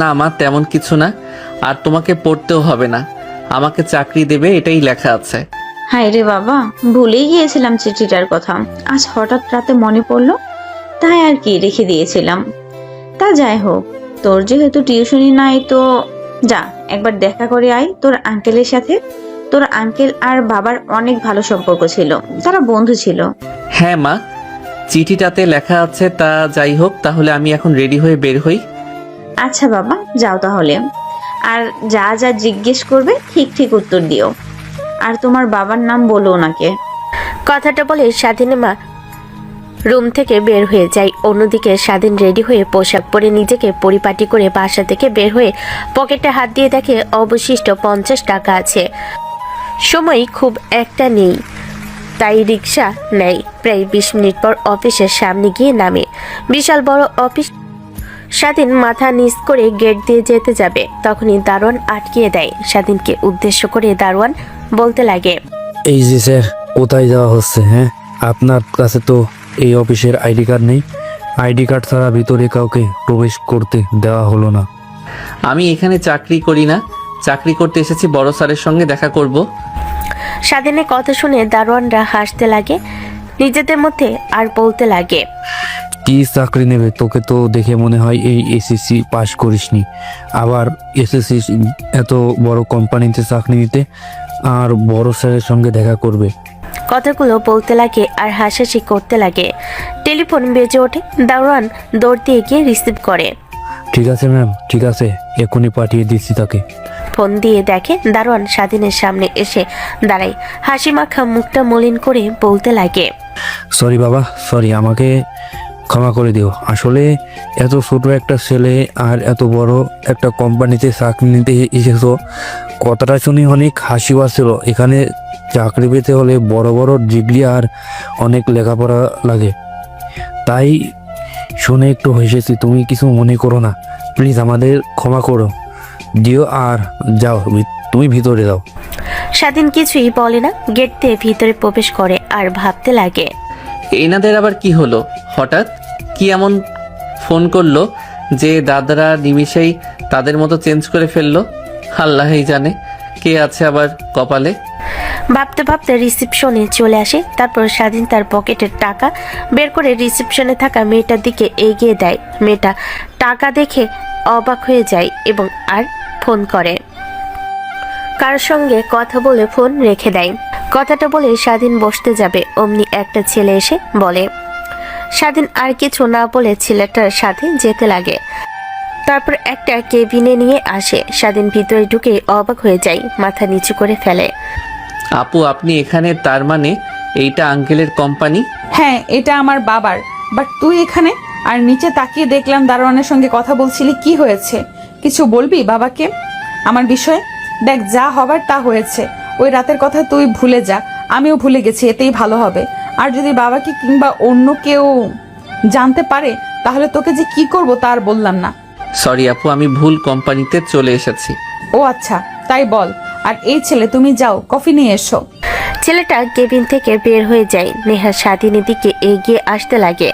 না মা, তেমন কিছু না, আর তোমাকে পড়তেও হবে না। আমাকে চাকরি দেবে, এটাই লেখা আছে। হায় রে বাবা, ভুলেই গিয়েছিলাম চিঠিটার কথা। আজ হঠাৎ রাতে মনে পড়লো, তাই আর কি রেখে দিয়েছিলাম। তা যাই হোক, তোর যেহেতু টিউশনি নাই, তো যা একবার দেখা করে আয় তোর আঙ্কেলের সাথে। তোর আঙ্কেল আর বাবার অনেক ভালো সম্পর্ক ছিল, তারা বন্ধু ছিল। হ্যাঁ মা, চিঠিটাতে লেখা আছে। তা যাই হোক, তাহলে আমি এখন রেডি হয়ে বের হই। আচ্ছা বাবা, যাও তাহলে। আর যা যা জিজ্ঞেস করবে ঠিক ঠিক উত্তর দিও। আর তোমার বাবার নাম বলো ওনাকে। কথাটা বলে স্বাধীনের মা রুম থেকে বের হয়ে যায়। অন্যদিকে স্বাধীন রেডি হয়ে পোশাক পরে নিজেকে পরিপাটি করে বাসা থেকে বের হয়ে পকেটে হাত দিয়ে দেখে অবশিষ্ট 50 টাকা আছে। সময় খুব একটা নেই, তাই রিক্সা নেয়। প্রায় 20 মিনিট পর অফিসের সামনে গিয়ে নামে। বিশাল বড় অফিস। স্বাধীন মাথা নিচ করে গেট দিয়ে যেতে যাবে, তখনই দারোয়ান আটকিয়ে দেয়। স্বাধীনকে উদ্দেশ্য করে দারোয়ান বলতে লাগে, এই যে স্যার, কোথায় যাওয়া হচ্ছে? হ্যাঁ, আপনার কাছে তো এই অফিসের আইডি কার্ড নেই। আইডি কার্ড ছাড়া ভিতরে কাউকে প্রবেশ করতে দেওয়া হলো না। আমি এখানে চাকরি করি না, চাকরি করতে এসেছি বড় স্যারের সঙ্গে দেখা করব। স্বাধীনের কথা শুনে দারোয়ানরা হাসতে লাগে নিজেদের মধ্যে, আর বলতে লাগে, কি চাকরি নেবে? তোকে তো দেখে মনে হয় এই এসএসসি পাশ করিসনি, আবার এসএসসি এত বড় কোম্পানিতে চাকরি নিতে আর বড় স্যারের সঙ্গে দেখা করবে। কথাগুলো বলতে লাগে আর হাসাহাসি করতে লাগে। টেলিফোন বেজে ওঠে। দারোয়ান দৌড় দিয়ে গিয়ে রিসিভ করে। ঠিক আছে ম্যাম, ঠিক আছে, এখনই পাঠিয়ে দিচ্ছি তাকে। ফোন দিয়ে দেখে দারোয়ান স্বাধীনের সামনে এসে দাঁড়ায়। হাসি মাখা মুখটা মলিন করে বলতে লাগে, সরি বাবা, সরি, আমাকে ক্ষমা করে দিও। আসলে এত ছোট একটা ছেলে আর এত বড় একটা কোম্পানিতে চাকরি নিতে এসেছো, কথাটা শুনে অনেক হাসি পাচ্ছিল। এখানে চাকরি পেতে হলে বড় বড় ডিগ্রি আর অনেক লেখাপড়া লাগে, তাই শুনে একটু হেসেছি। তুমি কিছু মনে করো না, প্লিজ আমাদের ক্ষমা করো দিও, আর যাও, তুমি ভিতরে যাও। স্বাধীন কিছুই বলে না, গেট দিয়ে ভিতরে প্রবেশ করে আর ভাবতে লাগে, এনাদের আবার কি হলো? হঠাৎ কি এমন ফোন করলো যে দাদারা নিমিষেই তাদের মতো চেঞ্জ করে ফেললো? আল্লাহই জানে কে আছে আবার কপালে। ভাবতে ভাবতে রিসেপশনে চলে আসে। তারপর স্বাধীন তার পকেটের টাকা বের করে রিসেপশনে থাকা মেয়েটার দিকে এগিয়ে দেয়। মেয়েটা টাকা দেখে অবাক হয়ে যায় এবং আর ফোন করে। কার সঙ্গে কথা বলে ফোন রেখে দেয়। কথাটা বলে স্বাধীন বসতে যাবে, অমনি একটা ছেলে এসে বলে। স্বাধীন আর কিছু না বলে ছেলেটার সাথে যেতে লাগে। তারপর একটা কেবিনে নিয়ে আসে। স্বাধীন ভিতরে ঢুকে অবাক হয়ে যায়, মাথা নিচু করে ফেলে। আপু, আপনি এখানে? তার মানে এইটা আঙ্কেলের কোম্পানি? হ্যাঁ, এটা আমার বাবার। বাট তুই এখানে? আর নিচে তাকিয়ে দেখলাম দারোয়ানের সঙ্গে কথা বলছিলি, কি হয়েছে? কিছু বলবি বাবাকে আমার বিষয়ে? দেখ, যা হবার তা হয়েছে। ওই রাতের কথা তুই ভুলে যা, আমিও ভুলে গেছি, এতেই ভালো হবে। আর যদি বাবাকে কিংবা অন্য কেউ জানতে পারে তাহলে তোকে যে কি করব তার বললাম না। সরি আপু, আমি ভুল কোম্পানিতে চলে এসেছি। ও আচ্ছা, তাই বল। আর এই ছেলে, তুমি যাও কফি নিয়ে এসো। ছেলেটা কেবিন থেকে বের হয়ে যায়। নেহা স্বাধীনের দিকে এগিয়ে আসতে লাগে।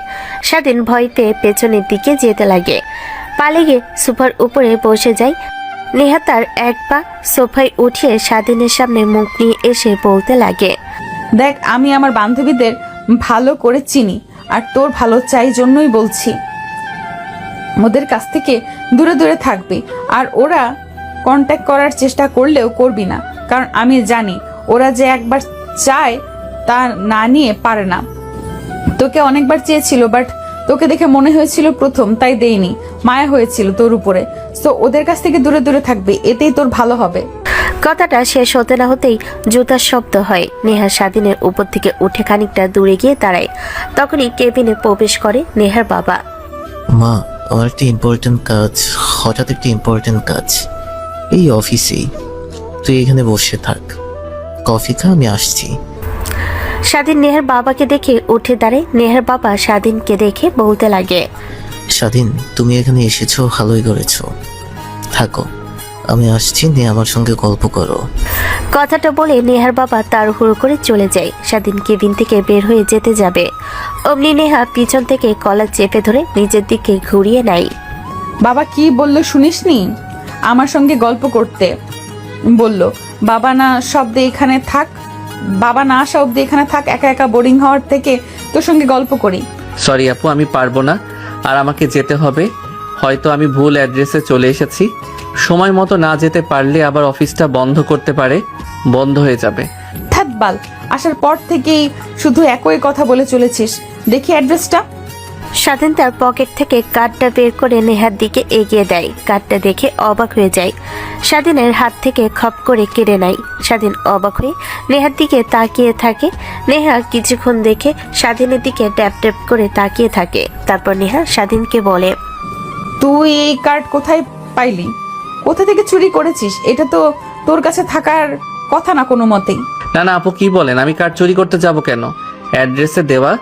স্বাধীন ভয় পেয়ে পেছনের দিকে যেতে লাগে। পালিয়ে সোফার উপরে বসে যায়। নেহা তার এক পা সোফায় উঠিয়ে স্বাধীনের সামনে মুখ নিয়ে এসে বলতে লাগে, দেখ, আমি আমার বান্ধবীদের ভালো করে চিনি, আর তোর ভালো চাই জন্যই বলছি। ওদের কাছ থেকে দূরে দূরে থাকবি, আর ওরা কন্ট্যাক্ট করার চেষ্টা করলেও করবি না, কারণ আমি জানি ওরা যে একবার চায় তা না নিয়ে পারে না। তোকে অনেকবার চেয়েছিল, বাট তোকে দেখে মনে হয়েছিল প্রথম, তাই দেইনি। মায়া হয়েছিল তোর উপরে। সো ওদের কাছ থেকে দূরে দূরে থাকবি, এতেই তোর ভালো হবে। কথাটা শেষ হতে না হতেই জুতার শব্দ হয়। নেহা স্বাধীনের উপর থেকে উঠে খানিকটা দূরে গিয়ে দাঁড়ায়। তখনই কেবিনে প্রবেশ করে নেহার বাবা। মা, আমার একটা ইম্পর্টেন্ট কাজ, হঠাৎ একটা ইম্পর্টেন্ট কাজ এই অফিসেই। তুই এখানে বসে থাক, কফি খা, আমি আসছি। স্বাধীন নেহার বাবাকে দেখে উঠে দাঁড়ায়। নেহার বাবা স্বাধীনকে দেখে বলতে লাগে, স্বাধীন, তুমি এখানে এসেছো, ভালোই করেছো। থাকো, আমি আসছি, নিয়ে আমার সঙ্গে গল্প করো। কথাটা বলে নেহার বাবা তাড়াহুড়ো করে চলে যায়। স্বাধীন কেবিন থেকে বের হয়ে যেতে যাবে, অমনি নেহা পিছন থেকে কলার চেপে ধরে নিজের দিকে ঘুরিয়ে নেয়। বাবা কি বললো শুনিসনি? আমার সঙ্গে গল্প করতে বলল। বাবা না শব্দে এখানে থাক, বাবা না আসা অব্দি এখানে থাক, একা একা বোরিং হওয়ার থেকে তোর সঙ্গে গল্প করি। সরি আপু, আমি পারবো না, আর আমাকে যেতে হবে। হয়তো আমি ভুল অ্যাড্রেসে চলে এসেছি। সময় মতো না যেতে পারলে আবার অফিসটা বন্ধ করতে পারে, বন্ধ হয়ে যাবে। থাকবাল, আসার পর থেকেই শুধু একই কথা বলে চলেছিস। দেখি অ্যাড্রেসটা। স্বাধীন তার পকেট থেকে কার্ডটা বের করে নেহার দিকে এগিয়ে দেয়। কার্ডটা দেখে অবাক হয়ে যায়। স্বাধীনের হাত থেকে খপ করে কেড়ে নেয়। স্বাধীন অবাক হয়ে নেহার দিকে তাকিয়ে থাকে। নেহা কিছুক্ষণ দেখে স্বাধীনের দিকে ট্যাপ ট্যাপ করে তাকিয়ে থাকে। তারপর নেহা স্বাধীনকে বলে, তুই এই কার্ড কোথায় পাইলি? কোথা থেকে চুরি করেছিস? এটা তো তোর কাছে থাকার কথা না কোনো মতেই। না না আপু, কি বলেন? আমি কার্ড চুরি করতে যাব কেন? অ্যাড্রেসে দেওয়া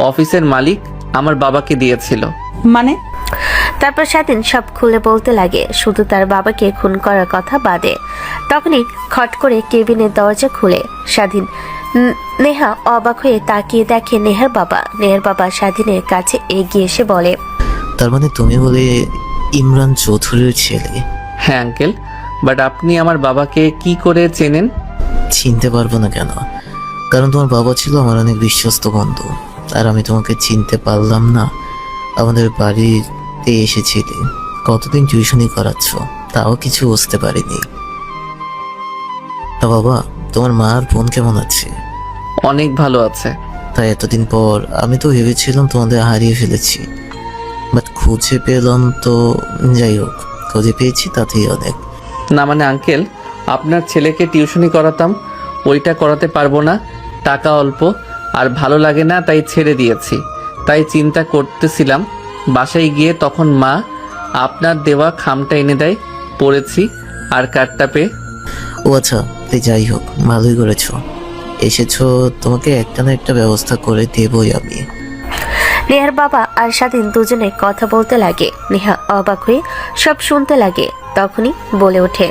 অফিসের মালিক আমার বাবাকে দিয়েছিল। মানে? তারপর স্বাধীন সব খুলে বলতে লাগে, শুধু তার বাবাকে খুন করার কথা বাদে। তখনই খট করে কেবিনের দরজা খুলে স্বাধীন নেহা অবাক হয়ে তাকিয়ে দেখে নেহার বাবা। নেহার বাবা স্বাধীনের কাছে এগিয়ে এসে বলে, তার মানে তুমি বলে ইমরান চৌধুরীর ছেলে? হ্যাঁ আঙ্কেল, বাট আপনি আমার বাবাকে কি করে চেনেন? চিনতে পারবো না কেন? কারণ তোমার বাবা ছিল আমার অনেক বিশ্বস্ত বন্ধু। আর আমি তোমাকে চিনতে পারলাম না। আমাদের বাড়িতে এসেছিলে, কতদিন টিউশনি করাচ্ছ, তাও কিছু বুঝতে পারিনি। তা বাবা, তোমার মা আর বোন কেমন আছে? অনেক ভালো আছে। তাই এতদিন পর আমি তো ভেবেছিলাম তোমাদের হারিয়ে ফেলেছি, বাট খুঁজে পেলাম তো। যাই হোক, খুঁজে পেয়েছি তাতেই অনেক। না মানে আঙ্কেল, আপনার ছেলেকে টিউশনি করাতাম, ওইটা করাতে পারবো না, টাকা অল্প আর ভালো লাগে না, তাই ছেড়ে দিয়েছি। তাই চিন্তা করতেছিলাম, বাসায় গিয়ে তখন মা আপনার দেওয়া খামটা এনে দেয়, পড়েছি আর কার্ডটা পেয়ে। ও আচ্ছা, তাই যাই হোক, ভালোই করেছো এসেছো। তোমাকে একটা না একটা ব্যবস্থা করে দেবই আমি। নেহার বাবা আর স্বাধীন দুজনে কথা বলতে লাগে। নেহা অবাক হয়ে সব শুনতে লাগে। তখনই বলে ওঠে,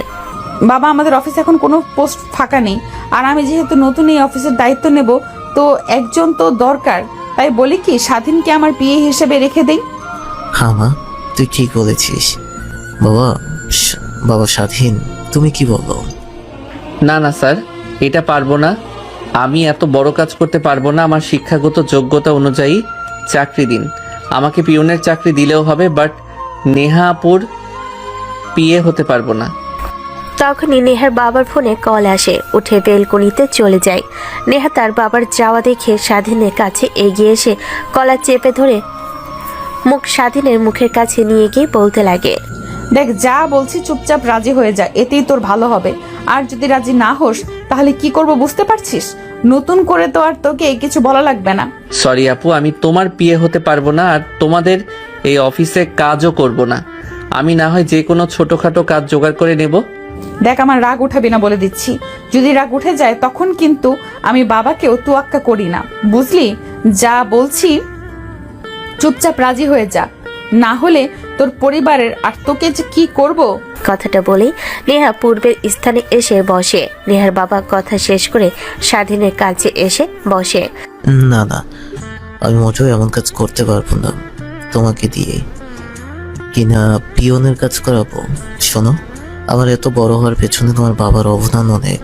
বাবা, আমাদের অফিসে এখন কোনো পোস্ট ফাঁকা নেই, আর আমি যেহেতু নতুন এই অফিসের দায়িত্ব নেব, তো একজন তো দরকার। তাই বলি কি, স্বাধীনকে আমার পিএ হিসেবে রেখে দেই। হ্যাঁ মা, তুই ঠিক বলেছিস। বাবা বাবা স্বাধীন, তুমি কি বলো? না না স্যার, এটা পারবো না। আমি এত বড় কাজ করতে পারবো না। আমার শিক্ষাগত যোগ্যতা অনুযায়ী চাকরি দিন। আমাকে পিয়নের চাকরি দিলেও হবে, বাট নেহাপুর পিএ হতে পারবো না। তখনই নেহার বাবার ফোনে কল আসে। উঠে বেলকনিতে চলে যায়। নেহা তার বাবার যাওয়া দেখে স্বাধীনের কাছে এগিয়ে এসে কলা চেপে ধরে মুখ স্বাধীনের মুখের কাছে নিয়ে গিয়ে বলতে লাগে, দেখ, যা বলছি চুপচাপ রাজি হয়ে যা, এতেই তোর ভালো হবে। আর যদি রাজি না হোস তাহলে কি করব বুঝতে পারছিস? নতুন করে তো আর তোকে কিছু বলা লাগবে না। সরি আপু, আমি তোমার পিএ হতে পারবো না, আর তোমাদের এই অফিসে কাজও করব না। আমি না হয় যে কোনো ছোটোখাটো কাজ জোগাড় করে নেব। দেখ, আমার রাগ উঠাবি না বলে দিচ্ছি। যদি রাগ উঠে যায় তখন কিন্তু আমি বাবাকেও তুয়াক্কা করি না, বুঝলি? যা বলছি চুপচাপ রাজি হয়ে যা, না হলে তোর পরিবারের আর তোকে যে কি করব। কথাটা বলেই নেহা পূর্বের স্থানে এসে বসে। নেহার বাবা কথা শেষ করে স্বাধীনের কাছে এসে বসে। না না, আমি মোটেও এমন কাজ করতে পারবো না তোমাকে দিয়ে। কিনা পিয়নের কাজ করাবো? শোনো, আমার এত বড় হওয়ার পেছনে তোমার বাবার অবদান অনেক।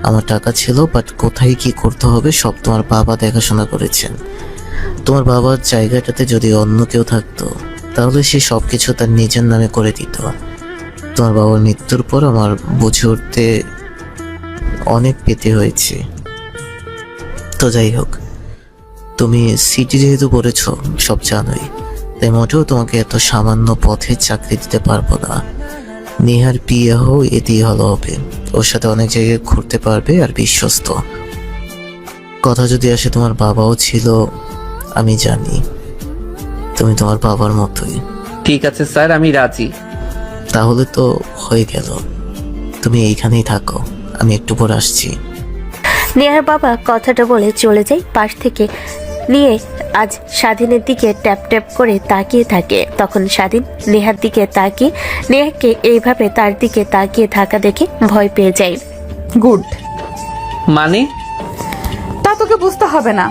আমার টাকা ছিল, বাট কোথায় কি করতে হবে সব তোমার বাবা দেখাশোনা করেছেন। তোমার বাবার জায়গাটাতে যদি অন্য কেউ থাকতো তাহলে সে সব কিছু তার নিজের নামে করে দিত। তোমার বাবার মৃত্যুর পর আমার বুঝে উঠতে অনেক পেতে হয়েছে। তো যাই হোক, তুমি সিটি যেহেতু পড়েছ সব জানোই, তাই মোটেও তোমাকে এত সামান্য পথে চাকরি দিতে পারবো না। নেহার বিয়ে হোক, এতেই ভালো হবে। ওর সাথে অনেক জায়গায় ঘুরতে পারবে আর বিশ্বস্ত। কথা যদি আসে, তোমার বাবাও ছিল, আমি জানি তুমি তোমার বাবার মতোই। ঠিক আছে স্যার, আমি রাজি। তাহলে তো হয়ে গেল, তুমি এইখানেই থাকো, আমি একটু পর আসছি। নেহার বাবা কথাটা বলে চলে যায়। পাশ থেকে নিয়ে আজ স্বাধীনের দিকে ট্যাপ ট্যাপ করে তাকিয়ে থাকে। তখন স্বাধীন নেহার দিকে তাকিয়ে নেহাকে এইভাবে তার দিকে তাকিয়ে থাকা দেখে ভয় পেয়ে যায়। গুড, মানে? তা তোকে বুঝতে হবে না।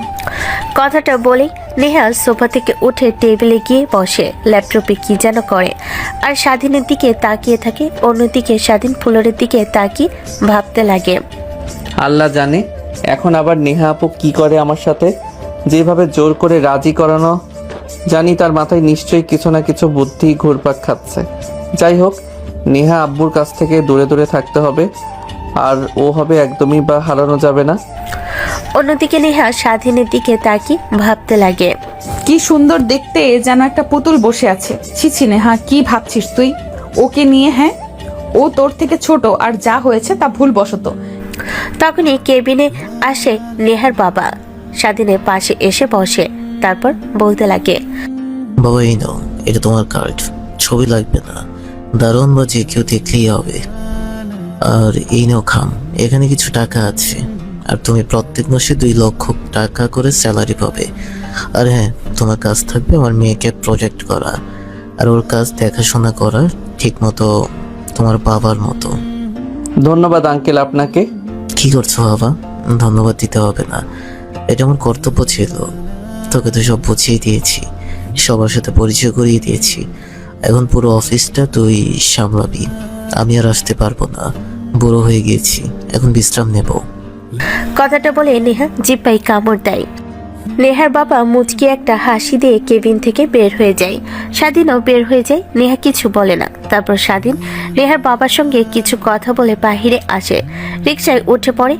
কথাটা বলেই নেহা সোফা থেকে উঠে টেবিলে গিয়ে বসে। ল্যাপটপে কি যেন করে আর স্বাধীনের দিকে তাকিয়ে থাকে। অন্যদিকে স্বাধীন ফ্লোরের দিকে তাকিয়ে ভাবতে লাগে, আল্লাহ জানে এখন আবার নেহা আপু কি করে আমার সাথে। যেভাবে জোর করে রাজি করানো, জানি তার মাথায় নিশ্চয়ই কিছু না কিছু বুদ্ধি ঘুরপাক খাচ্ছে। যাই হোক, নেহা আব্বুর কাছ থেকে দূরে দূরে থাকতে হবে, আর ও হবে একদমই বা হারানো যাবে না। অন্যদিকে নেহা স্বাধীনের দিকে তাকিয়ে ভাবতে লাগে, কি সুন্দর দেখতে, যেন একটা পুতুল বসে আছে। ছিছি নেহা, কি ভাবছিস তুই ওকে নিয়ে? হ্যাঁ, ও তোর থেকে ছোট, আর যা হয়েছে তা ভুলবশত। তখনই কেবিনে আসে নেহার বাবা। স্বাধীনের পাশে এসে বসে, তারপর বলতে লাগে, বাবা এই নাও, এটা তোমার কার্ড। ছবি লাগবে না, দারুণ বা যে কেউ দেখলেই হবে। আর এই নাও খাম, এখানে কিছু টাকা আছে। আর তুমি প্রত্যেক মাসে 2 লক্ষ টাকা করে স্যালারি পাবে। আর হ্যাঁ, তোমার কাজ থাকবে আমার মেয়েকে প্রজেক্ট করা, আর ওর কাজ দেখাশোনা করা ঠিক মতো, তোমার বাবার মতো। ধন্যবাদ আঙ্কেল আপনাকে। কি করছো বাবা? ধন্যবাদ দিতে হবে না, এটা আমার কর্তব্য ছিল। তোকে তো সব বুঝিয়ে দিয়েছি, সবার সাথে পরিচয় করিয়ে দিয়েছি। এখন পুরো অফিসটা তুই সামলাবি। আমি আর আসতে পারবো না, বুড়ো হয়ে গিয়েছি, এখন বিশ্রাম নেব। কথাটা বলে নেহা জিব্বায় কামড় দেয়। নেহার বাবা মুচকি একটা হাসি দিয়ে কেবিন থেকে বের হয়ে যায়। স্বাধীনও বের হয়ে যায়। নেহা কিছু বলে না। তারপর স্বাধীন নেহার বাবার সঙ্গে কিছু কথা বলে বাহিরে আসে। রিকশায় উঠে পড়ে।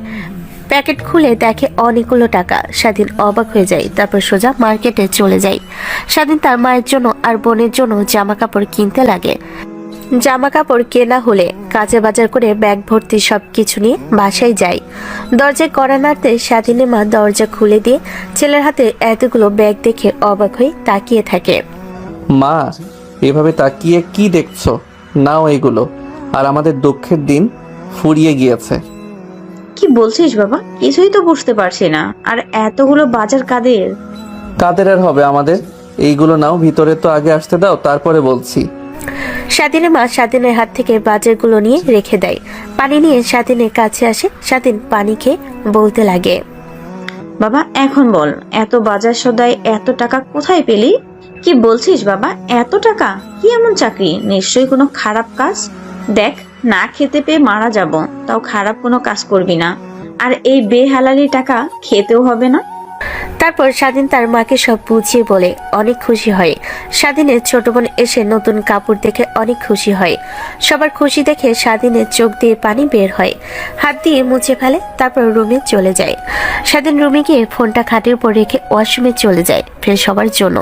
প্যাকেট খুলে দেখে অনেকগুলো টাকা। স্বাধীন অবাক হয়ে যায়। তারপর সোজা মার্কেটে চলে যায়। স্বাধীন তার মায়ের জন্য আর বোনের জন্য জামা কাপড় কিনতে লাগে। জামা কাপড় কেনা হলে কাঁচা বাজার করে ব্যাগ ভর্তি সবকিছু নিয়ে বাসায় যায়। দরজায় কড়া নাড়তে স্বাধীনের মা দরজা খুলে দিয়ে ছেলের হাতে এতগুলো ব্যাগ দেখে অবাক হয়ে তাকিয়ে থাকে। মা, এভাবে তাকিয়ে কি দেখছো? নাও এগুলো। আর আমাদের দুঃখের দিন ফুরিয়ে গিয়েছে। কি বলছিস বাবা? কিছুই তো বুঝতে পারছি না। আর এতগুলো বাজার কাদের? কাদের আর হবে আমাদের? এইগুলো নাও, ভিতরে তো আগে আসতে দাও, তারপরে বলছি। স্বাধীনের মা স্বাধীনের হাত থেকে বাজারগুলো নিয়ে রেখে দেয়। পানি নিয়ে স্বাধীনের কাছে আসে। স্বাধীন পানি খেয়ে বলতে লাগে, বাবা এখন বল, এত বাজার সদাই এত টাকা কোথায় পেলি? কি বলছিস বাবা? এত টাকা? কি এমন চাকরি? নিশ্চয়ই কোনো খারাপ কাজ। দেখ, না খেতে পেয়ে মারা যাব, তাও খারাপ কোনো কাজ করবি না। আর এই বেহালালি টাকা খেতেও হবে না। তারপর স্বাধীন তার মাকে সব বুঝিয়ে বলে অনেক খুশি হয়। স্বাধীনের ছোট বোন এসে নতুন কাপড় দেখে অনেক খুশি হয়। সবার খুশি দেখে স্বাধীনের চোখ দিয়ে পানি বের হয়। হাত দিয়ে মুছে ফেলে। তারপর রুমে চলে যায়। স্বাধীন রুমে গিয়ে ফোনটা খাটের উপর রেখে ওয়াশরুমে চলে যায় ফ্রেশ হবার জন্য।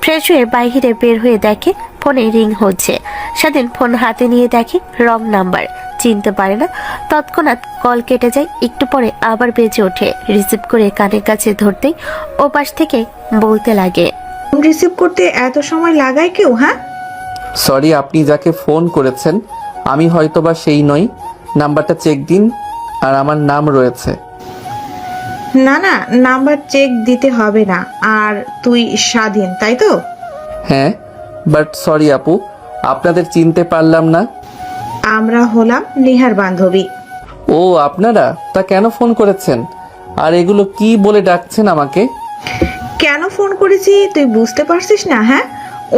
ফ্রেশ হয়ে বাইরে বের হয়ে দেখে ফোনে রিং হচ্ছে। স্বাধীন ফোন হাতে নিয়ে দেখে রং নাম্বার। চিনতে পারে না। তৎক্ষণাৎ কল কেটে যায়। একটু পরে আবার বেজে ওঠে। রিসিভ করে কানের কাছে ধরতেই ও পাশ থেকে বলতে লাগে, ফোন রিসিভ করতে এত সময় লাগায় কেউ? হ্যাঁ, সরি, আপনি যাকে ফোন করেছেন আমি হয়তোবা সেই নই। নাম্বারটা চেক দিন, আর আমার নাম রয়েছে। না না, নাম্বার চেক দিতে হবে না। আর তুই স্বাধীন, তাই তো? হ্যাঁ, বাট সরি আপু, আপনাদের চিনতে পারলাম না। আমরা হলাম নেহার বান্ধবী। ও আপনারা? তা কেন ফোন করেছেন? আর এগুলো কি বলে ডাকছেন আমাকে? কেন ফোন করেছি তুই বুঝতে পারছিস না? হ্যাঁ,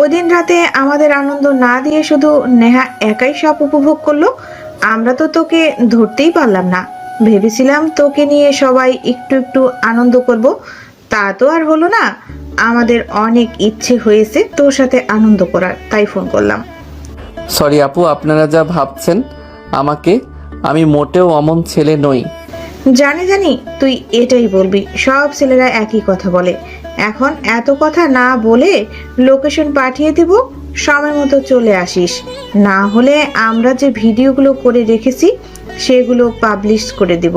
ওই দিন রাতে আমাদের আনন্দ না দিয়ে শুধু নেহা একাই সব উপভোগ করলো। আমরা তো তোকে ধরতেই পারলাম না। ভেবেছিলাম তোকে নিয়ে সবাই একটু একটু আনন্দ করব, তা তো আর হলো না। আমাদের অনেক ইচ্ছে হয়েছে তোর সাথে আনন্দ করার, তাই ফোন করলাম। সরি আপু, আপনারা যা ভাবছেন আমাকে, আমি মোটেও অমন ছেলে নই। জানি জানি তুই এটাই বলবি, সব ছেলেরা একই কথা বলে। এখন এত কথা না বলে লোকেশন পাঠিয়ে দিব, সময় মতো চলে আসিস। না হলে আমরা যে ভিডিওগুলো করে রেখেছি সেগুলো পাবলিশ করে দিব।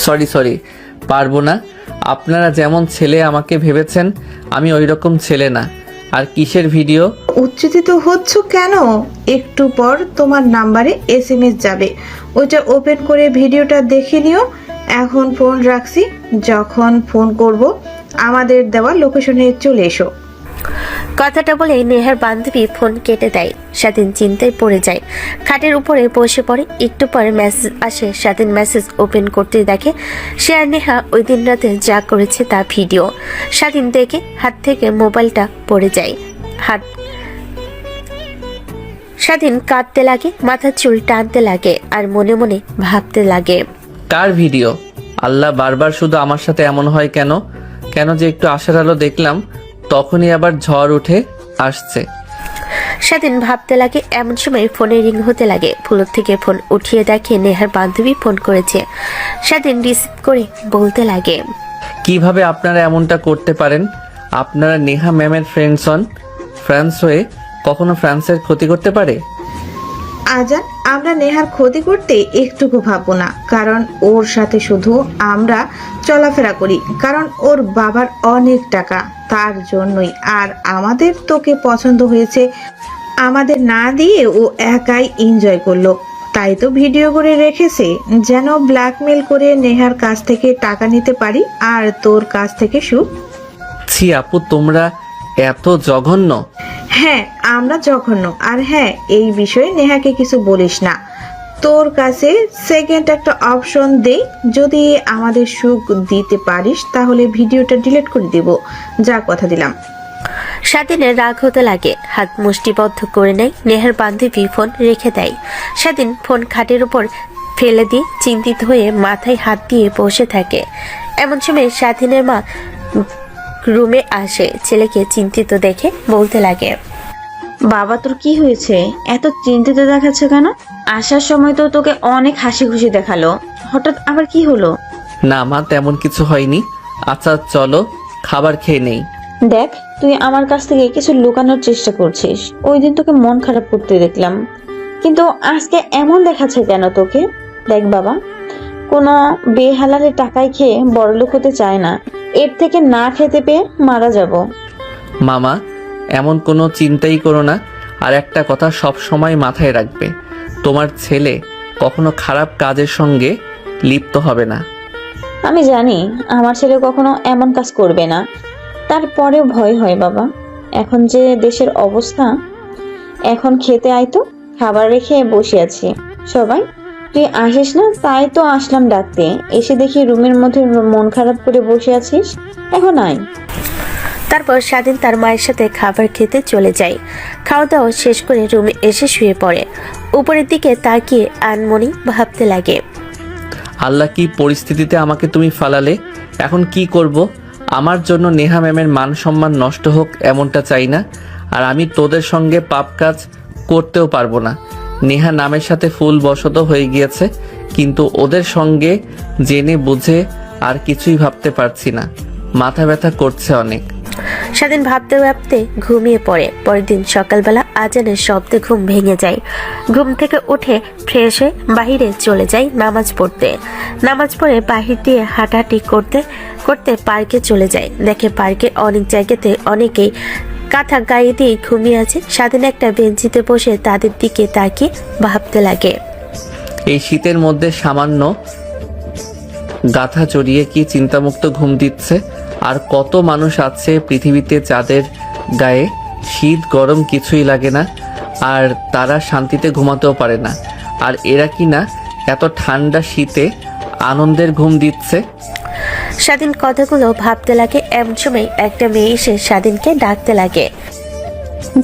সরি, পারবো না। আপনারা যেমন ছেলে আমাকে ভেবেছেন, আমি ওই রকম ছেলে না। আর কিসের ভিডিও? উচ্চতিত হচ্ছ কেন? একটু পর তোমার নাম্বারে SMS যাবে, ওইটা ওপেন করে ভিডিওটা দেখে নিও। এখন ফোন রাখছি, যখন ফোন করব আমাদের দেওয়া লোকেশনে চলে এসো। কথাটা বলে নেহার বান্ধবী ফোন কেটে দেয়। স্বাধীন চিন্তায় পড়ে যায়। খাটের উপরে বসে পড়ে। একটু পরে মেসেজ আসে। স্বাধীন মেসেজ ওপেন করতে দেখে সে আর নেহা ওই দিন রাতে যা করেছে তা ভিডিও। স্বাধীন দেখে হাত থেকে মোবাইলটা পড়ে যায়। স্বাধীন কাঁদতে লাগে, মাথার চুল টানতে লাগে, আর মনে মনে ভাবতে লাগে, কার ভিডিও? আল্লাহ, বারবার শুধু আমার সাথে এমন হয় কেন? কেন যে একটু আশার আলো দেখলাম তখনই আবার ঝড় উঠে আসছে। স্বাধীন ভাবতে লাগে। এমন সময় ফোনে রিং হতে লাগে। ফুলোর থেকে ফোন উঠিয়ে দেখে নেহার বান্ধবী ফোন করেছে। স্বাধীন রিসিভ করে বলতে লাগে, কিভাবে আপনারা এমনটা করতে পারেন? আপনারা নেহা ম্যামের ফ্রেন্ডস হয়ে কখনো ফ্রান্সের ক্ষতি করতে পারে? আজান, আমরা নেহার ক্ষতি করতে একটুকু ভাববো না, কারণ ওর সাথে শুধু আমরা চলাফেরা করি, কারণ ওর বাবার অনেক টাকা, তার জন্যই। আর আমাদের তোকে পছন্দ হয়েছে, আমাদের না দিয়ে ও একাই এনজয় করলো, তাই তো ভিডিও করে রেখেছে, যেন ব্ল্যাকমেল করে নেহার কাছ থেকে টাকা নিতে পারি আর তোর কাছ থেকে সুখ। ছি আপু, তোমরা এত জঘন্য। হ্যাঁ, আমরা জঘন্য। আর হ্যাঁ, এই বিষয়ে নেহাকে কিছু বলিস না। তোর কাছে সেকেন্ড একটা অপশন দেই, যদি আমাদের সুখ দিতে পারিস তাহলে ভিডিওটা ডিলিট করে দিব, যা কথা দিলাম। স্বাধীনের রাগ হতে লাগে, হাত মুষ্টিবদ্ধ করে নেয়। নেহার বান্ধবী ফোন রেখে দেয়। স্বাধীন ফোন খাটের উপর ফেলে দিয়ে চিন্তিত হয়ে মাথায় হাত দিয়ে বসে থাকে। এমন সময় স্বাধীনের মা রুমে আসে। ছেলেকে চিন্তিত দেখে বলতে লাগে, বাবা তোর কি হয়েছে? এত চিন্তিত দেখাচ্ছে কেন? আসার সময় তো তোকে অনেক হাসি খুশি দেখালো, হঠাৎ আবার কি হলো? না মা, তেমন কিছু হয়নি। আচ্ছা চলো খাবার খেয়ে নেই। দেখ, তুই আমার কাছ থেকে কিছু লুকানোর চেষ্টা করছিস। ওই দিন তোকে মন খারাপ করতে দেখলাম, কিন্তু আজকে এমন দেখাচ্ছে কেন তোকে? দেখ বাবা, কোনো বেহালালে টাকায় খেয়ে বড়লোক হতে চায় না, এর থেকে না খেতে পেয়ে মারা যাব। মামা, এমন কোনো চিন্তাই করো না। আর একটা কথা সব সময় মাথায় রাখবে, তোমার ছেলে কখনো খারাপ কাজের সঙ্গে লিপ্ত হবে না। আমি জানি আমার ছেলে কখনো এমন কাজ করবে না, তারপরেও ভয় হয় বাবা। এখন যে দেশের অবস্থা, এখন খেতে আয় তো। খাবার রেখে বসে আছি। সবাই, তুই আসিস না তাই তো আসলাম ডাকতে, এসে দেখি রুমের মধ্যে মন খারাপ করে বসে আছিস। এখন আয়। তারপর স্বাধীন তার মায়ের সাথে খাবার খেতে চলে যায়। খাওয়া দাওয়া শেষ করে রুমে এসে শুয়ে পড়ে। উপরের দিকে তাকিয়ে আনমনি ভাবতে লাগে, আল্লাহ, কি পরিস্থিতিতে আমাকে তুমি ফালালে, এখন কি করব? আমার জন্য নেহা ম্যামের মান সম্মান নষ্ট হোক এমনটা চাই না, আর আমি তোদের সঙ্গে পাপ কাজ করতেও পারবো না। নেহা নামের সাথে ফুল বসত হয়ে গিয়েছে, কিন্তু ওদের সঙ্গে জেনে বুঝে আর কিছুই ভাবতে পারছি না। মাথা ব্যথা করছে অনেক। স্বাধীন ভাবতে ভাবতে ঘুমিয়ে পড়ে। পরের দিন সকালবেলা আজানের শব্দে ঘুম ভেঙে যায়। ঘুম থেকে উঠে ফ্রেশ হয়ে বাহিরে চলে যায় নামাজ পড়তে। নামাজ পড়ে বাহির দিয়ে হাঁটাহাঁটি করতে করতে পার্কে চলে যায়। দেখে পার্কের অনেক জায়গাতে অনেকেই কাঁথা গায়ে দিয়ে ঘুমিয়ে আছে। স্বাধীন একটা বেঞ্চিতে বসে তাদের দিকে তাকিয়ে ভাবতে লাগে, এই শীতের মধ্যে সামান্য গাথা জড়িয়ে কি চিন্তামুক্ত ঘুম দিচ্ছে? আর কত মানুষ আছে পৃথিবীতে যাদের গায়ে শীত গরম কিছুই লাগে না, আর তারা শান্তিতে ঘুমাতেও পারে না, আর এরা কি না এত ঠান্ডা শীতে আনন্দের ঘুম দিচ্ছে। স্বাধীন কথাগুলো ভাবতে লাগে। এমন সময় একটা মেয়ে এসে স্বাধীনকে ডাকতে লাগে,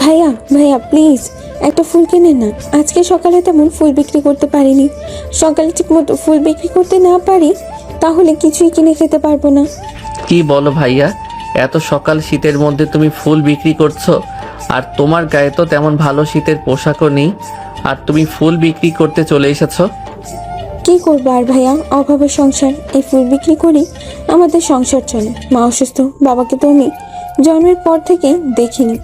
ভাইয়া ভাইয়া প্লিজ একটা ফুল কিনে না, আজকে সকালে তেমন ফুল বিক্রি করতে পারিনি। সকালে ঠিকমতো ফুল বিক্রি করতে না পারি তাহলে কিছুই কিনে খেতে পারবো না। কি বলো ভাইয়া, এত সকাল শীতের মধ্যে তুমি ফুল বিক্রি করছো? আর তোমার গায়ে তো তেমন ভালো শীতের পোশাকও নেই, আর তুমি ফুল বিক্রি করতে চলে এসেছো? কি করবো আর ভাইয়া, অভাবের সংসার, এই ফুল বিক্রি করি আমাদের সংসার চলে। মা অসুস্থ, বাবাকে তো আমি জন্মের পর থেকে দেখিনি।